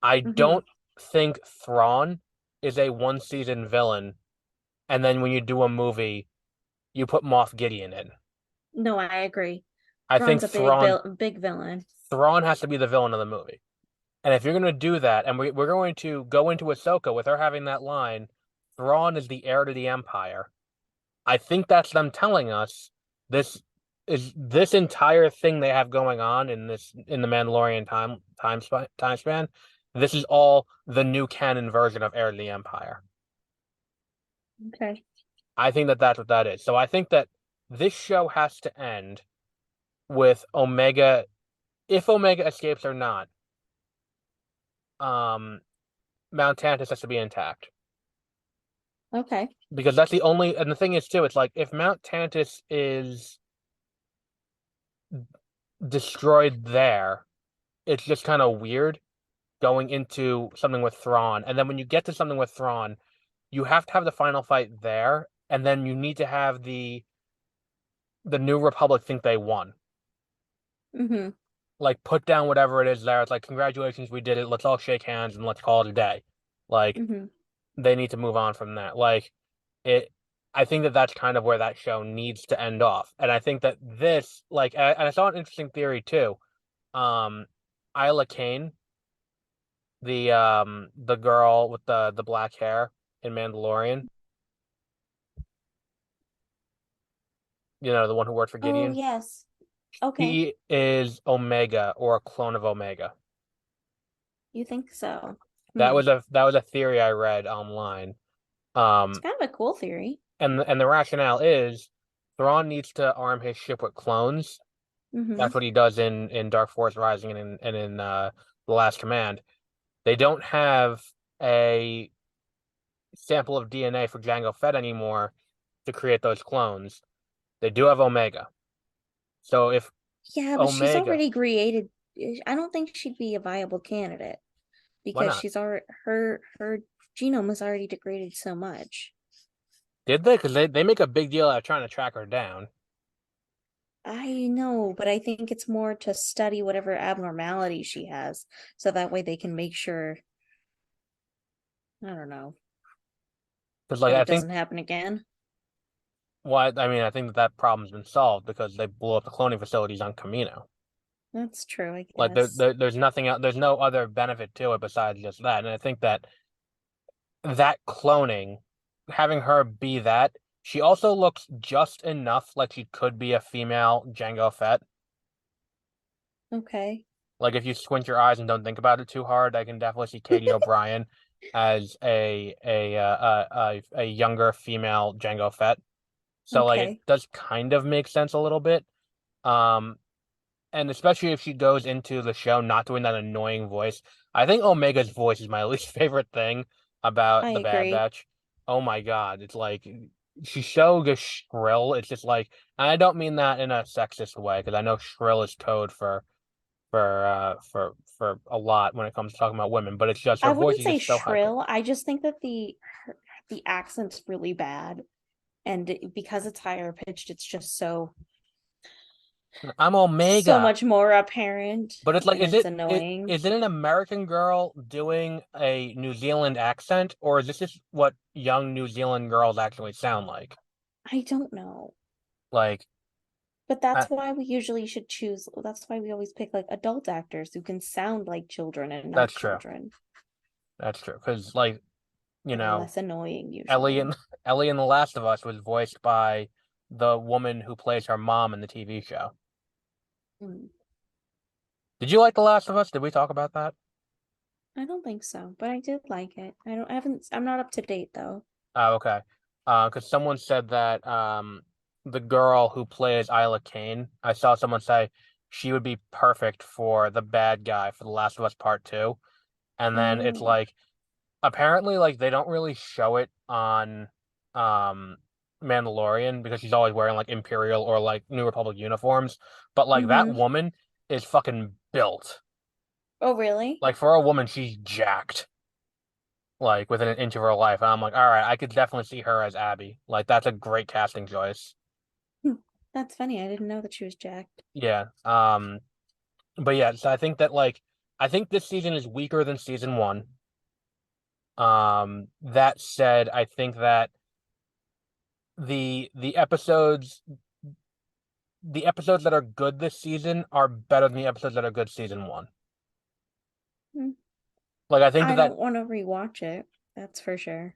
I Hmm. don't think Thrawn is a one season villain, and then when you do a movie, you put Moff Gideon in. No, I agree. I Thrawn's think a big villain. Thrawn has to be the villain of the movie. And if you're going to do that, and we're going to go into Ahsoka with her having that line, Thrawn is the heir to the Empire. I think that's them telling us this this entire thing they have going on in the Mandalorian time span. This is all the new canon version of heir to the Empire. Okay. I think that that's what that is. So I think that this show has to end with Omega, if Omega escapes or not. Um, Mount Tantus has to be intact Okay. because that's the only. And the thing is too, it's like if Mount Tantus is destroyed there, it's just kind of weird going into something with Thrawn. And then when you get to something with Thrawn, you have to have the final fight there, and then you need to have the New Republic think they won. Hmm. Like put down whatever it is there. It's like congratulations, we did it. Let's all shake hands and let's call it a day. Like Hmm. they need to move on from that. Like it. I think that that's kind of where that show needs to end off. And I think that this, like, and I saw an interesting theory too. Um, Isla Kane, the girl with the black hair in Mandalorian. the one who worked for Oh, Gideon. yes. Okay. He is Omega or a clone of Omega. You think so? That Hmm. was a theory I read online. It's Um, kind of a cool theory. and the rationale is Thrawn needs to arm his ship with clones. Mm-hmm. That's what he does in Dark Force Rising and in The Last Command. They don't have a sample of DNA for Jango Fett anymore to create those clones. They do have Omega. So if Yeah, but she's Omega, already created. I don't think she'd be a viable candidate why because not? she's already her genome is already degraded so much. Did they? Because they make a big deal out of trying to track her down. I know, but I think it's more to study whatever abnormality she has, so that way they can make sure, I don't know, Because like that I it think doesn't happen again. I think that problem's been solved because they blew up the cloning facilities on Camino. That's true, I Like guess. there's nothing else, there's no other benefit to it besides just that. And I think that cloning, having her be that, she also looks just enough like she could be a female Jango Fett. Okay. Like if you squint your eyes and don't think about it too hard, I can definitely see Katie O'Brien as a younger female Jango Fett. So like it Okay. does kind of make sense a little bit. Um, and especially if she goes into the show not doing that annoying voice. I think Omega's voice is my least favorite thing I about the Bad agree. Batch. Oh my God, it's like she's so just shrill. It's just like, and I don't mean that in a sexist way because I know shrill is code for a lot when it comes to talking about women, but it's just I her voice wouldn't is say just so high pitched. shrill. I just think that the accent's really bad, and because it's higher pitched, it's just I'm so Omega. much more apparent, But it's like, and it's annoying. is it an American girl doing a New Zealand accent, or is this just what young New Zealand girls actually sound like? I don't know. Like, But uh, that's why we usually should choose. That's why we always pick like adult actors who can sound like children and that's not true. children, That's true. Because like, you and know, less annoying Ellie usually. in Ellie in The Last of Us was voiced by the woman who plays her mom in the TV show. Mm, Did you like The Last of Us? Did we talk about that? I don't think so, but I did like it. I haven't. I'm not up to date though. Oh, okay. Because someone said that the girl who plays Isla Kane, I saw someone say she would be perfect for the bad guy for The Last of Us Part Two. And then it's Oh. like apparently like they don't really show it on um Mandalorian because she's always wearing like Imperial or like New Republic uniforms. But like that Mm-hmm. woman is fucking built. Oh, really? Like for a woman, she's jacked. Like within an inch of her life. And I'm like, all right, I could definitely see her as Abby. Like that's a great casting choice. Hmm. That's funny. I didn't know that she was jacked. Yeah. But yeah, so I think that like I think this season is weaker than season one. That said, I think that the episodes that are good this season are better than the episodes that are good season one. Hmm. Like I think I that don't want to rewatch it. That's for sure.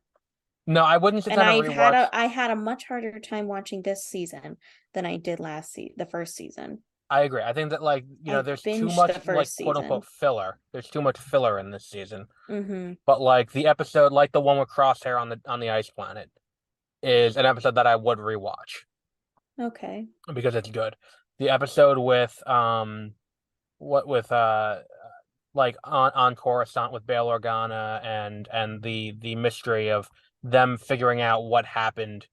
no, I wouldn't sit And down and rewatch. I had a much harder time watching this season than I did the first season. I agree. I think that like, I there's too binged the much like first quote unquote season. filler. There's too much filler in this season. Mm-hmm. But like the episode, like the one with Crosshair on the ice planet, is an episode that I would rewatch Okay. because it's good. The episode with what with like on Coruscant with Bail Organa and the mystery of them figuring out what happened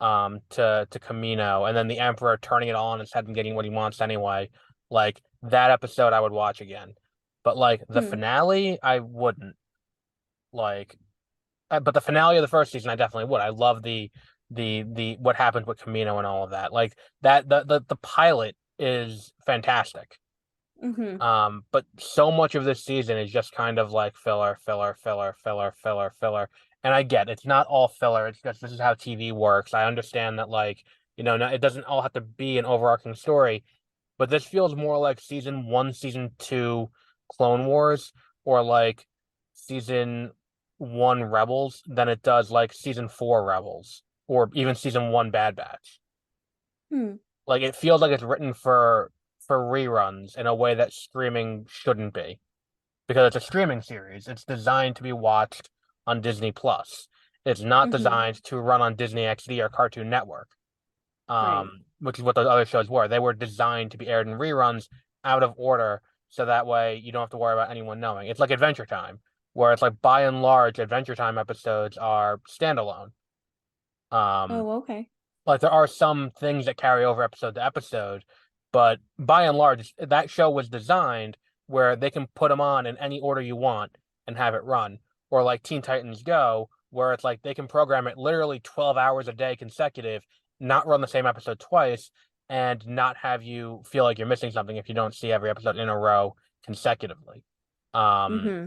to Camino and then the Emperor turning it all on his head and getting what he wants anyway. Like that episode I would watch again. But like the Hmm. finale I wouldn't. Like but the finale of the first season I definitely would. I love the what happened with Camino and all of that. Like that the pilot is fantastic. Mm-hmm. But so much of this season is just kind of like filler, filler, filler, filler, filler, filler. And I get it's not all filler. It's just this is how TV works. I understand that like, it doesn't all have to be an overarching story, but this feels more like season one, season two Clone Wars or like season one Rebels than it does like season four Rebels or even season one Bad Batch. Hmm. Like it feels like it's written for reruns in a way that streaming shouldn't be because it's a streaming series. It's designed to be watched on Disney Plus. It's not Mm-hmm. designed to run on Disney XD or Cartoon Network, Right. which is what those other shows were. They were designed to be aired in reruns out of order, so that way you don't have to worry about anyone knowing. It's like Adventure Time, where it's like by and large, Adventure Time episodes are standalone. Um, Oh, okay. like there are some things that carry over episode to episode, but by and large, that show was designed where they can put them on in any order you want and have it run. Or like Teen Titans Go, where it's like they can program it literally 12 hours a day consecutive, not run the same episode twice, and not have you feel like you're missing something if you don't see every episode in a row consecutively. Um, Mm-hmm.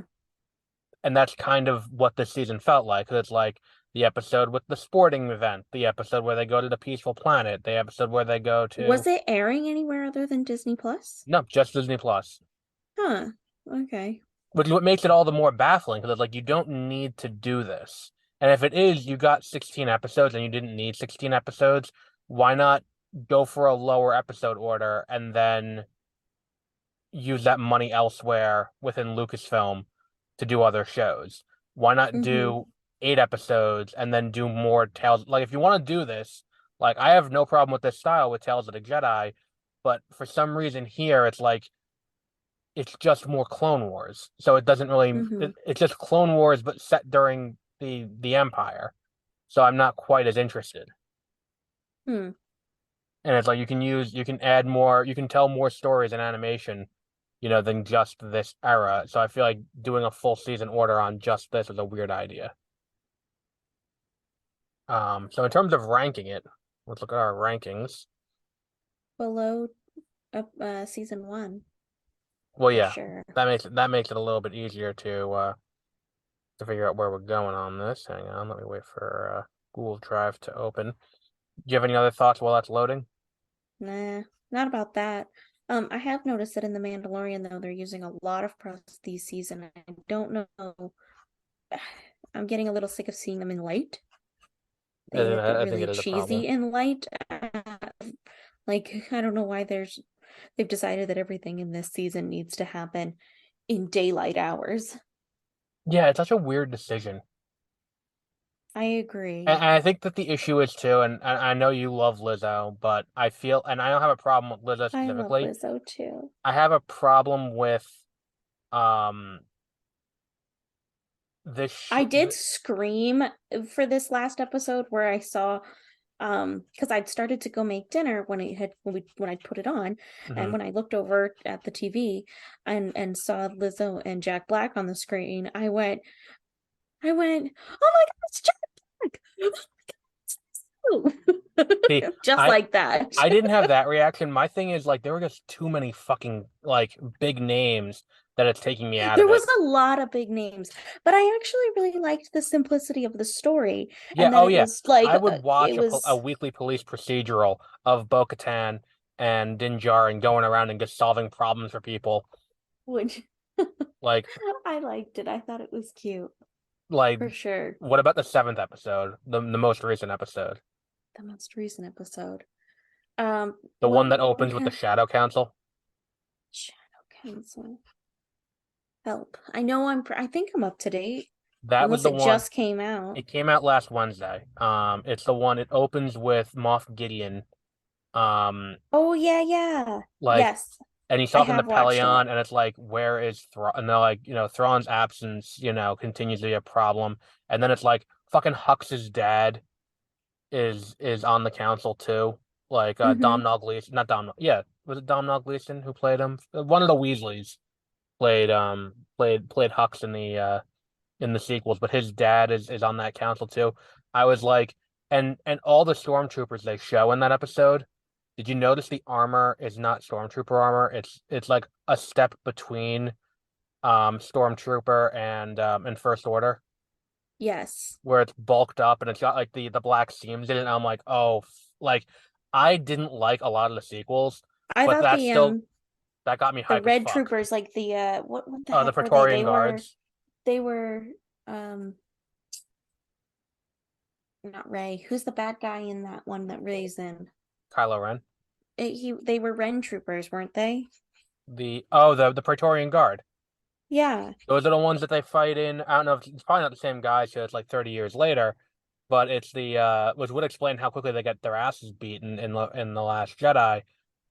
and that's kind of what this season felt like. It's like the episode with the sporting event, the episode where they go to the peaceful planet, the episode where they go Was to it airing anywhere other than Disney Plus? no, just Disney Plus. Huh. Okay. Which what makes it all the more baffling because it's like you don't need to do this. And if it is, you got 16 episodes and you didn't need 16 episodes, why not go for a lower episode order and then use that money elsewhere within Lucasfilm to do other shows? Why not Mm-hmm. do 8 episodes and then do more Tales? Like, if you want to do this, like, I have no problem with this style with Tales of the Jedi, but for some reason here, it's like it's just more Clone Wars. So it doesn't really, Mm-hmm. it's just Clone Wars, but set during the Empire. So I'm not quite as interested. Hmm. And it's like you can add more, you can tell more stories in animation, than just this era. So I feel like doing a full season order on just this is a weird idea. So in terms of ranking it, let's look at our rankings. Below season one, Well, for yeah, sure. that makes it a little bit easier to figure out where we're going on this. Hang on, let me wait for Google Drive to open. Do you have any other thoughts while that's loading? Nah, not about that. I have noticed that in The Mandalorian, though, they're using a lot of prosthese season. I don't know. I'm getting a little sick of seeing them in light. They get I think really it is a problem. cheesy in light. Like, I don't know why they've decided that everything in this season needs to happen in daylight hours. Yeah, it's such a weird decision. I And agree. I think that the issue is too, and I know you love Lizzo, but I feel, and I don't have a problem with Lizzo I love specifically. Lizzo too. I have a problem with um this sh I did scream for this last episode where I saw because I'd started to go make dinner when I put it on, and Mhm. when I looked over at the TV and saw Lizzo and Jack Black on the screen, I went, oh my God, it's Jack Black. Oh my God, See, just I like that. I didn't have that reaction. My thing is like there were just too many fucking like big names that it's taking me out There of it. was a lot of big names, but I actually really liked the simplicity of the story Yeah, and that oh it yeah. was like I would it watch a was weekly police procedural of Bo-Katan and Din Djarin going around and just solving problems for people. which Like I liked it. I thought it was cute like for sure. what about the seventh episode? The most recent episode. The most recent episode. The one that What opens with the happened? Shadow Council. Shadow Council. Help. I know I think I'm up to date. That was Unless the it one. just came out. It came out last Wednesday. It's the one. It opens with Moff Gideon. Um, Oh yeah, yeah. like, Yes, and he's I talking to have watched Pelion, it. and it's like, where is Thrawn? And they're like, Thrawn's absence, continues to be a problem. And then it's like, fucking Hux's dad is on the council too. Like, Mm-hmm. Domhnall Gleeson, not Domhnall. Yeah, was it Domhnall Gleeson who played him? One of the Weasleys played Hux in the sequels, but his dad is on that council too. I was like, and all the stormtroopers they show in that episode. Did you notice the armor is not stormtrooper armor? It's like a step between stormtrooper and first order, Yes. where it's bulked up and it's got like the black seams in it. And I'm like, oh, like I didn't like a lot of the sequels, I but thought that got me the hype as red fuck. troopers, like the what the The heck were they? Praetorian Guards. They were um not Ray. Who's the bad guy in that one that Ray's in? Kylo Ren. They were Ren troopers, weren't they? The Praetorian Guard. Yeah. Those are the ones that they fight in. I don't know if it's probably not the same guys because it's like 30 years later, but it's the which would explain how quickly they get their asses beaten in the Last Jedi.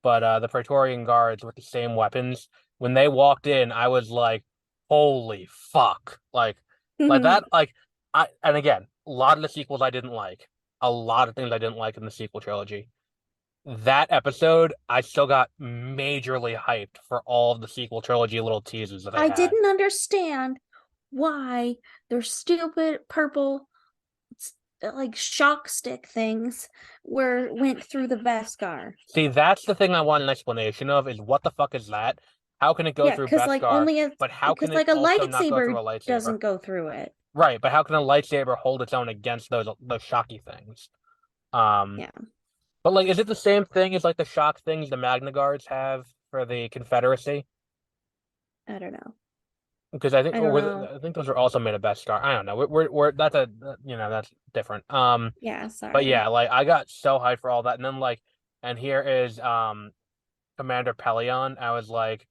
But the Praetorian Guards with the same weapons, when they walked in, I was like, "Holy fuck!" Like that. Like I and again, a lot of the sequels I didn't like. A lot of things I didn't like in the sequel trilogy. That episode, I still got majorly hyped for all of the sequel trilogy little teasers that they I had. didn't understand why their stupid purple like shock stick things went through the Beskar. See, that's the thing I want an explanation of is what the fuck is that? How can it go Yeah, through because Beskar, but how can because it like a also not go through lightsaber a lightsaber? doesn't go through it. Right, but how can a lightsaber hold its own against those shocky things? Um, Yeah, but like, is it the same thing as like the shock things the Magna Guards have for the Confederacy? I don't know. Because I think, I or don't know. I think those are also made of Beskar. I don't know. We're that's a that's different. Yeah, But sorry. yeah, like I got so hyped for all that, and then like, and here is Commander Pelion. I was like,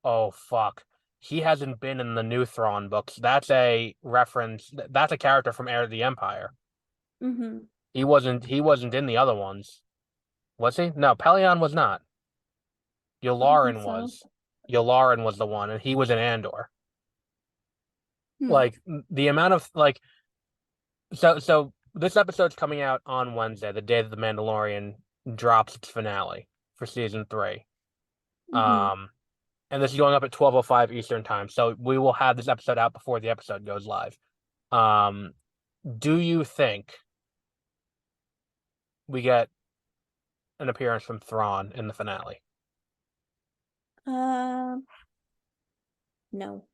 oh fuck, he hasn't been in the new Thrawn books. That's a reference. That's a character from Heir of the Empire. Mm-hmm. He wasn't in the other ones, was he? No, Pelion was not. I don't think Yularen so. was. Yularen was the one, and he was in Andor. Hmm. Like the amount of like so this episode's coming out on Wednesday, the day that the Mandalorian drops its finale for season 3. Mm-hmm. Um, and this is going up at 12:05 Eastern time, so we will have this episode out before the episode goes live. Um, do you think we get an appearance from Thrawn in the finale? Um, no.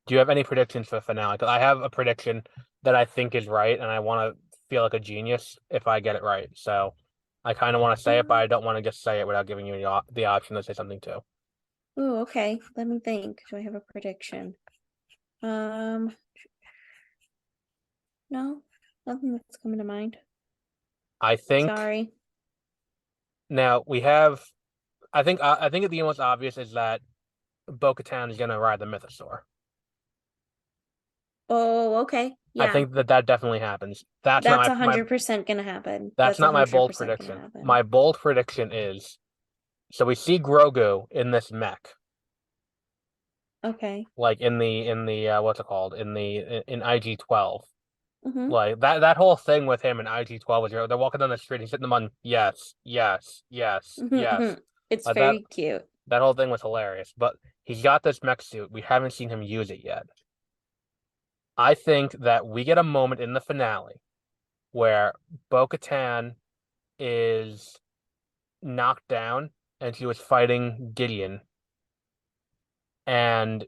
Do you have any predictions for the finale? Because I have a prediction that I think is right, and I want to feel like a genius if I get it right. So I kind of want to say it, but Um, I don't want to just say it without giving you the option to say something too. ooh, okay. Let me think. Do I have a prediction? Um, no, nothing that's coming to mind. I think Sorry. now we have. I think the most obvious is that Bo-Katan is going to ride the Mythosaur. Oh, okay. I Yeah, think that definitely happens. That's not that's a my 100% gonna happen. that's That's a not my hundred bold percent gonna prediction. happen. My bold prediction is so we see Grogu in this mech, Okay. like in the what's it called in IG-12. Mm-hmm. Like that whole thing with him in IG-12 was they're walking down the street, he's hitting them on yes, yes, yes, yes. It's Like that very cute. that whole thing was hilarious. But he's got this mech suit. We haven't seen him use it yet. I think that we get a moment in the finale where Bo-Katan is knocked down and she was fighting Gideon and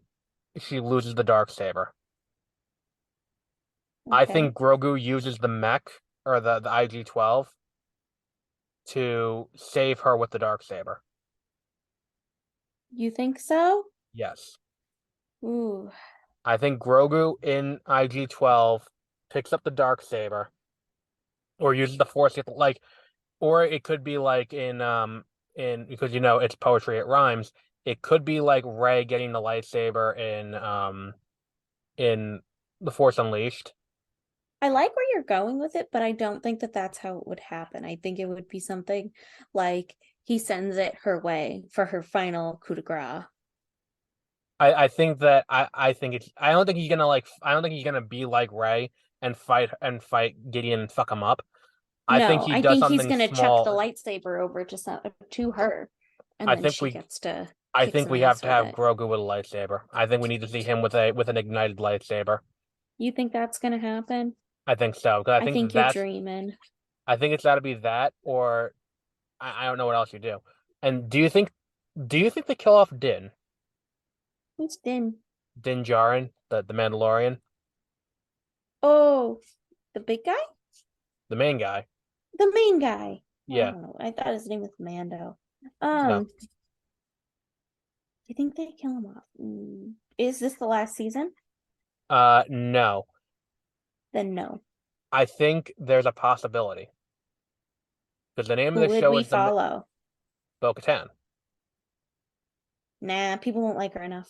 she loses the dark saber. I Okay. think Grogu uses the mech or the IG-12 to save her with the dark saber. You think so? Yes. Ooh. I think Grogu in IG-12 picks up the dark saber or uses the force like or it could be like in because it's poetry, it rhymes. It could be like Rey getting the lightsaber in The Force Unleashed. I like where you're going with it, but I don't think that that's how it would happen. I think it would be something like he sends it her way for her final coup de grace. I think that I think it's I don't think he's gonna be like Rey and fight Gideon and fuck him up. I think No, he I does think he's something gonna chuck the small. lightsaber over to her, and I then think she we gets to I kick think some we have ass to with have it. Grogu with a lightsaber. I think we need to see him with an ignited lightsaber. You think that's gonna happen? I think so because I think you're dreaming. I think it's got to be that or I don't know what else you do. And do you think they kill off Who's Din? Din Djarin, the Mandalorian, Oh, the big guy? the main guy? The main guy. I Yeah, don't know. I thought his name was Mando. no, I think they kill him off. Is this the last season? no. Then no. I think there's a possibility. Because the name of Who the would show we is the follow? Bo-Katan. Nah, people won't like her enough.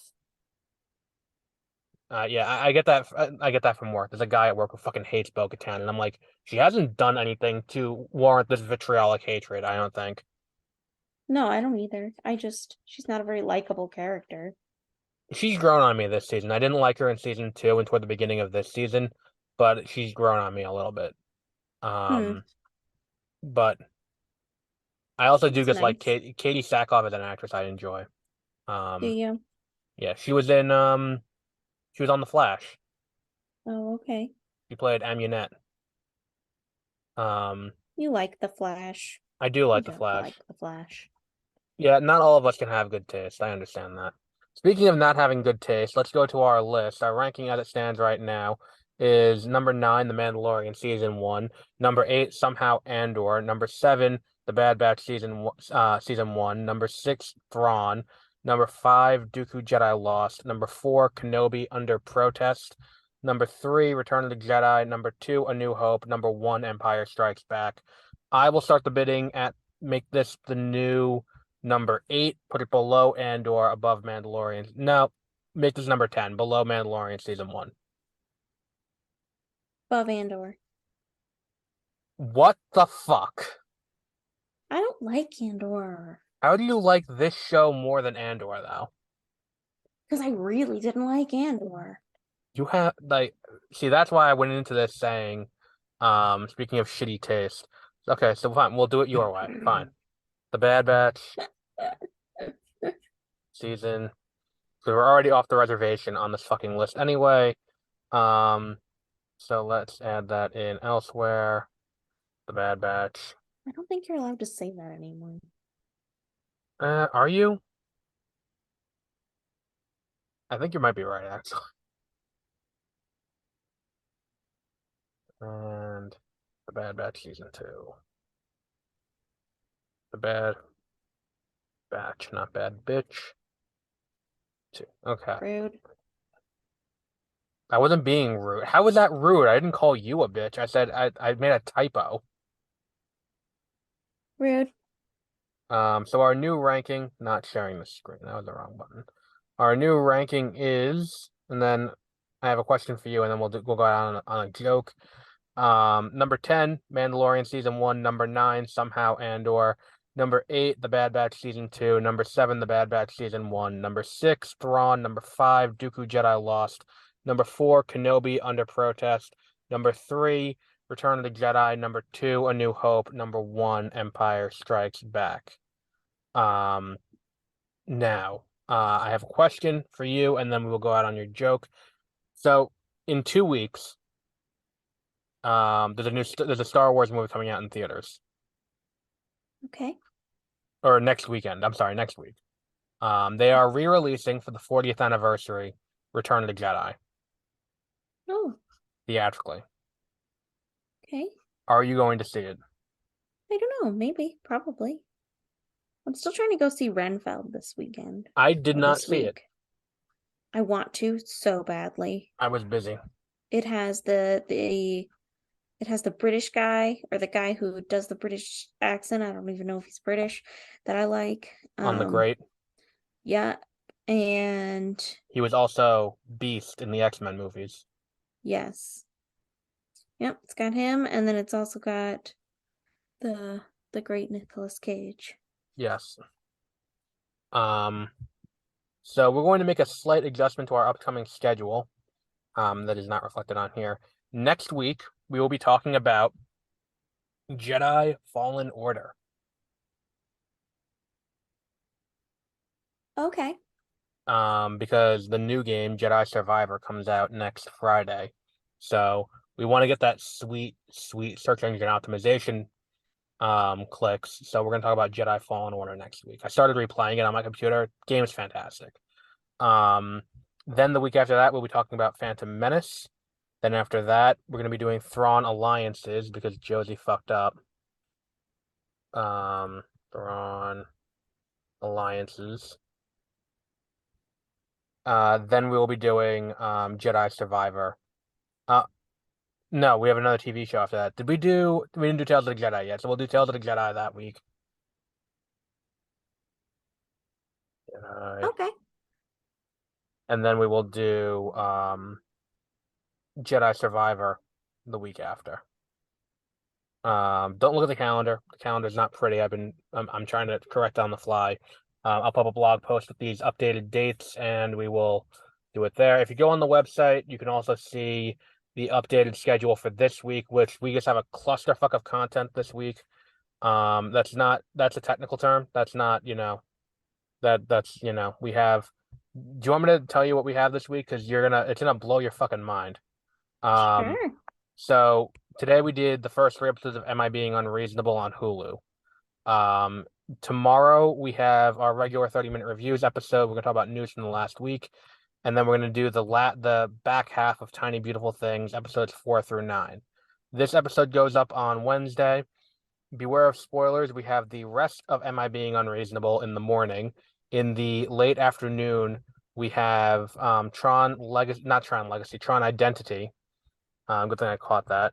Yeah, I get that. I get that from work. There's a guy at work who fucking hates Bo-Katan, and I'm like, she hasn't done anything to warrant this vitriolic hatred. I don't think No, I don't either. She's not a very likable character. she's grown on me this season. I didn't like her in season 2 and toward the beginning of this season, but she's grown on me a little bit. Hmm, Um, but I also do that's just like nice. Katie Sackhoff as an actress. I enjoy. Do Um, you? yeah, she was on The Flash. Oh, okay. She played Amunet. Um, You like the Flash. I do I like The don't like Flash. the Flash. Yeah, not all of us can have good taste. I understand that. Speaking of not having good taste, let's go to our list. Our ranking as it stands right now is number 9, The Mandalorian season 1, number 8, somehow Andor, number 7, The Bad Batch season 1, number 6, Thrawn, number 5, Dooku Jedi Lost, number 4, Kenobi Under Protest, number 3, Return of the Jedi, number 2, A New Hope, number 1, Empire Strikes Back. I will start the bidding at make this the new number 8, put it below Andor, above Mandalorian. No, make this number 10, below Mandalorian season 1. Above Andor. What the fuck? I don't like Andor How do you like this show more than Andor, though? because I really didn't like Andor. You have, like, see, that's why I went into this saying, speaking of shitty taste. Okay, so fine, we'll do it your way. Fine. The Bad Batch season. So we're already off the reservation on this fucking list anyway. Um, so let's add that in elsewhere. The Bad Batch. I don't think you're allowed to say that anymore. Are you? I think you might be right, actually. And the Bad Batch season 2. The Bad Batch, not Bad Bitch. 2. Okay. Rude. I wasn't being rude. How was that rude? I didn't call you a bitch. I said I made a typo. Rude. So our new ranking, not sharing the screen. That was the wrong button. Our new ranking is, and then I have a question for you, and then we'll go out on a joke. Number 10, Mandalorian season 1. Number 9, somehow Andor. Number 8, The Bad Batch season 2. Number 7, The Bad Batch season 1. Number 6, Thrawn. Number 5, Dooku Jedi Lost. Number 4, Kenobi Under Protest. Number 3, Return of the Jedi. Number 2, A New Hope. Number 1, Empire Strikes Back. Um, Now, I have a question for you, and then we will go out on your joke. So, in 2 weeks, there's a Star Wars movie coming out in theaters, Okay. or next weekend. I'm sorry, next week. They are re-releasing for the 40th anniversary Return of the Jedi Oh, theatrically. okay. Are you going to see it? I don't know. Maybe. Probably. I'm still trying to go see Renfeld this weekend I did or not this see it. week. I want to so badly. I was busy It has it has the British guy or the guy who does the British accent. I don't even know if he's British that I like. on the great. Yeah. And He was also Beast in the X-Men movies. yes. Yep, it's got him and then it's also got the the great Nicolas Cage. Yes. Um, so we're going to make a slight adjustment to our upcoming schedule. That is not reflected on here. Next week, we will be talking about Jedi Fallen Order. Okay. Because the new game, Jedi Survivor, comes out next Friday. So we want to get that sweet, sweet search engine optimization clicks. So we're gonna talk about Jedi Fallen Order next week. I started replaying it on my computer. Game's fantastic. Um, then the week after that, we'll be talking about Phantom Menace. Then after that, we're gonna be doing Thrawn Alliances because Josie fucked up. Thrawn Alliances. Then we will be doing Jedi Survivor. Uh, No, we have another TV show after that. Did we do? We didn't do Tales of the Jedi yet, so we'll do Tales of the Jedi that week. Jedi. Okay. And then we will do Jedi Survivor the week after. Don't look at the calendar. The calendar's not pretty. I'm trying to correct on the fly. I'll put up a blog post with these updated dates, and we will do it there. If you go on the website, you can also see the updated schedule for this week, which we just have a clusterfuck of content this week. That's a technical term. That's not, that's we have. Do you want me to tell you what we have this week? Because it's gonna blow your fucking mind. Um, Sure. so today we did the first three episodes of Am I Being Unreasonable on Hulu. Um, Tomorrow we have our regular 30-minute reviews episode. We're gonna talk about news from the last week, and then we're gonna do the back half of Tiny Beautiful Things, episodes 4 through 9. This episode goes up on Wednesday. Beware of spoilers. We have the rest of Am I Being Unreasonable in the morning. In the late afternoon, we have Tron Legacy, not Tron Legacy, Tron Identity. Good thing I caught that.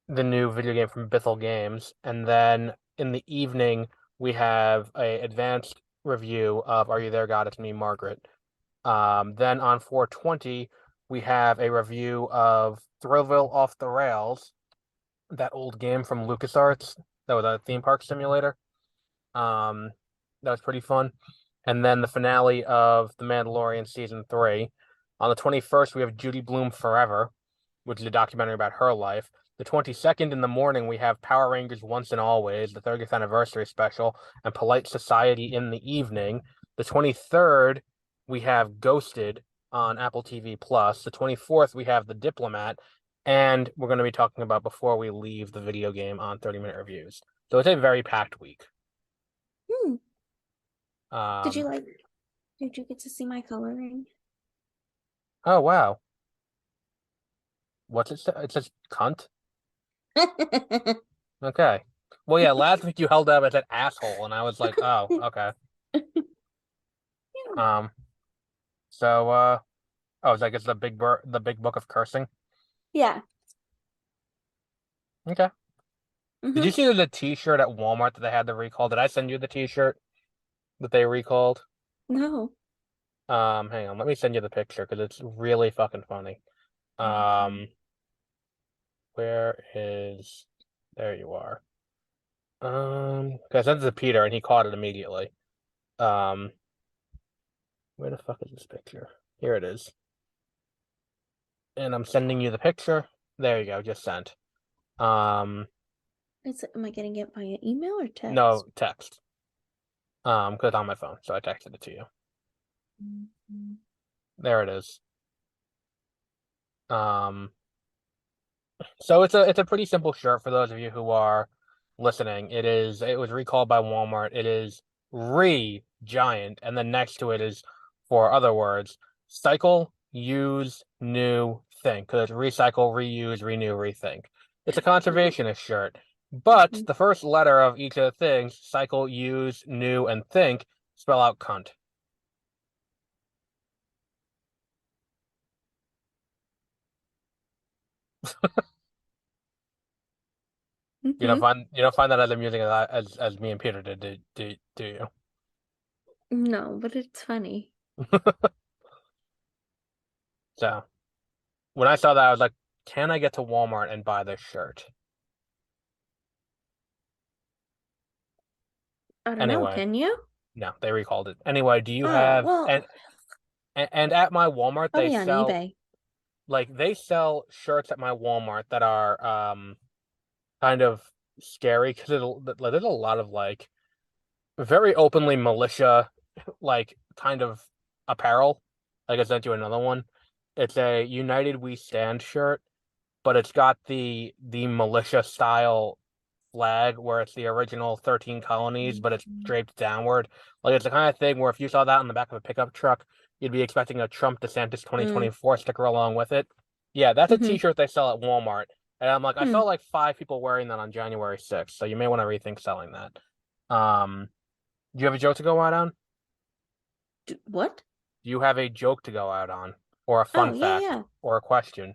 The new video game from Bithell Games. And then in the evening, we have a advanced review of Are You There, God? It's Me, Margaret. Then on 420, we have a review of Thrillville Off the Rails, that old game from LucasArts that was a theme park simulator. Um, that was pretty fun. And then the finale of The Mandalorian season 3. On the 21st, we have Judy Bloom Forever, which is a documentary about her life. The 22nd in the morning, we have Power Rangers Once and Always, the 30th anniversary special, and Polite Society in the evening. The 23rd, we have Ghosted on Apple TV Plus. The 24th, we have The Diplomat, and we're going to be talking about Before We Leave the video game on 30-minute reviews. So it's a very packed week. Hmm. Did you Um, like? Did you get to see my coloring? oh wow. What's it say? It says cunt. Okay. Well, yeah, last week you held up as an asshole, and I was like, oh, okay. Um, so oh, it's like it's the big book of cursing. Yeah. Okay. Did you Mm-hmm. see there's a t-shirt at Walmart that they had to recall? Did I send you the t-shirt that they recalled? No. Hang on, let me send you the picture because it's really fucking funny. Um, where is there you are. Because I sent it to Peter and he caught it immediately. Um, where the fuck is this picture? Here it is. And I'm sending you the picture. There you go, just sent. Um, Am I getting it via email or no text? text. Because it's on my phone, so I texted it to you. Mhm. There it is. Um, so it's a pretty simple shirt for those of you who are listening. It was recalled by Walmart. It is giant, and then next to it is four other words: cycle, use, new, think. Because it's recycle, reuse, renew, rethink. It's a conservationist shirt. But the first letter of each of the things, cycle, use, new, and think, spell out cunt. Mm-hmm. You don't find that as amusing as me and Peter did, do you? No, but it's funny. So when I saw that, I was like, can I get to Walmart and buy this shirt? I don't know. Anyway, Can you? no, they recalled it. Anyway, do you Oh, have well, and at my Walmart probably on eBay. they sell shirts at my Walmart that are kind of scary because there's a lot of like very openly militia like kind of apparel. Like I sent you another one. It's a United We Stand shirt, but it's got the militia style flag where it's the original 13 colonies, but it's draped downward. Like it's the kind of thing where if you saw that on the back of a pickup truck, you'd be expecting a Trump DeSantis Mm. 2024 sticker along with it. Yeah, that's a Mm-hmm. t-shirt they sell at Walmart. And I'm like, I Hmm. saw like 5 people wearing that on January 6th, so you may want to rethink selling that. Um, do you have a joke to go out on? What? Do you have a joke to go out on? Or a Oh, fun yeah, fact? yeah. Or a question?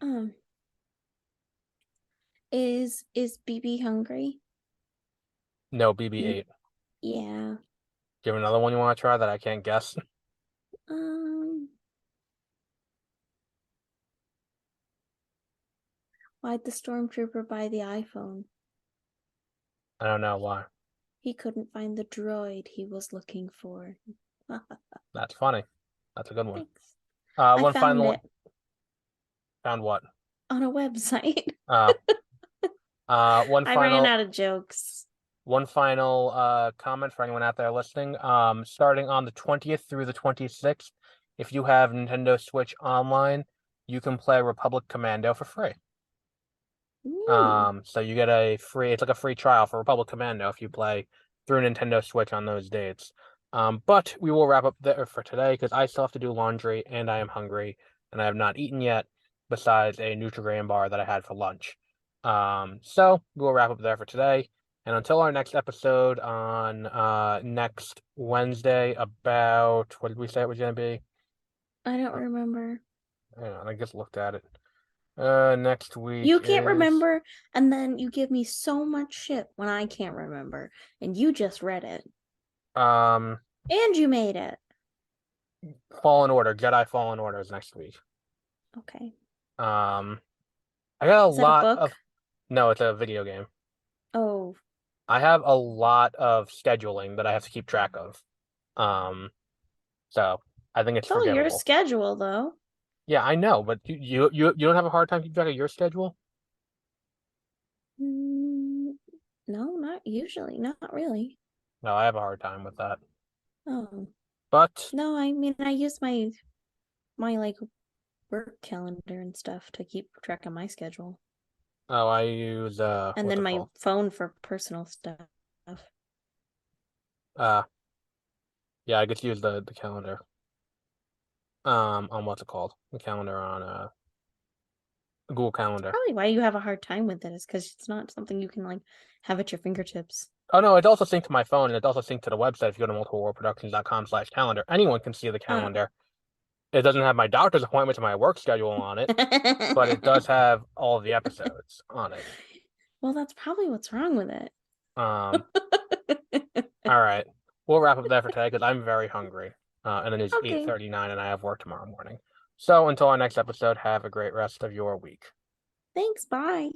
Is BB hungry? No, BB-8. Yeah. Do you have another one you want to try that I can't guess? Um, why'd the stormtrooper buy the iPhone? I don't know why. He couldn't find the droid he was looking for. That's funny. That's a good one. Thanks. I One found final one. it Found what? on a website. Uh, one I ran final out of jokes. comment for anyone out there listening. Starting on the 20th through the 26th, if you have Nintendo Switch Online, you can play Republic Commando for free. Ooh. So you get it's like a free trial for Republic Commando if you play through Nintendo Switch on those dates. But we will wrap up there for today because I still have to do laundry and I am hungry and I have not eaten yet, besides a Nutri-Grain bar that I had for lunch. So we'll wrap up there for today. And until our next episode on next Wednesday about what did we say it was gonna be? I don't remember. Hang on, I just looked at it. Next week You can't is remember, and then you give me so much shit when I can't remember, and you just read it, um and you made it. Fallen Order, Jedi Fallen Order is next week. Okay. Um, I got a Is that a lot of book? no, it's a video game. Oh, I have a lot of scheduling that I have to keep track of. Um, so I think it's it's all your forgivable. schedule, though. Yeah, I know, but you don't have a hard time keeping track of your schedule? Mm, no, not usually. Not really. No, I have a hard time with that. Oh, But no, I mean, I use my like work calendar and stuff to keep track of my schedule, I use and what's then it my called? phone for personal stuff. Uh yeah, I just use the calendar. On what's it called? The calendar on Google Calendar. Probably why you have a hard time with it is because it's not something you can like have at your fingertips. Oh no, it's also synced to my phone and it's also synced to the website if you go to multipleworldproductions.com/calendar. Anyone can see the Oh. calendar. It doesn't have my doctor's appointments and my work schedule on it, but it does have all of the episodes on it. Well, that's probably what's wrong with it. Um, all right. We'll wrap up there for today because I'm very hungry. And it is Okay. 8:39 and I have work tomorrow morning. So until our next episode, have a great rest of your week. Thanks. Bye.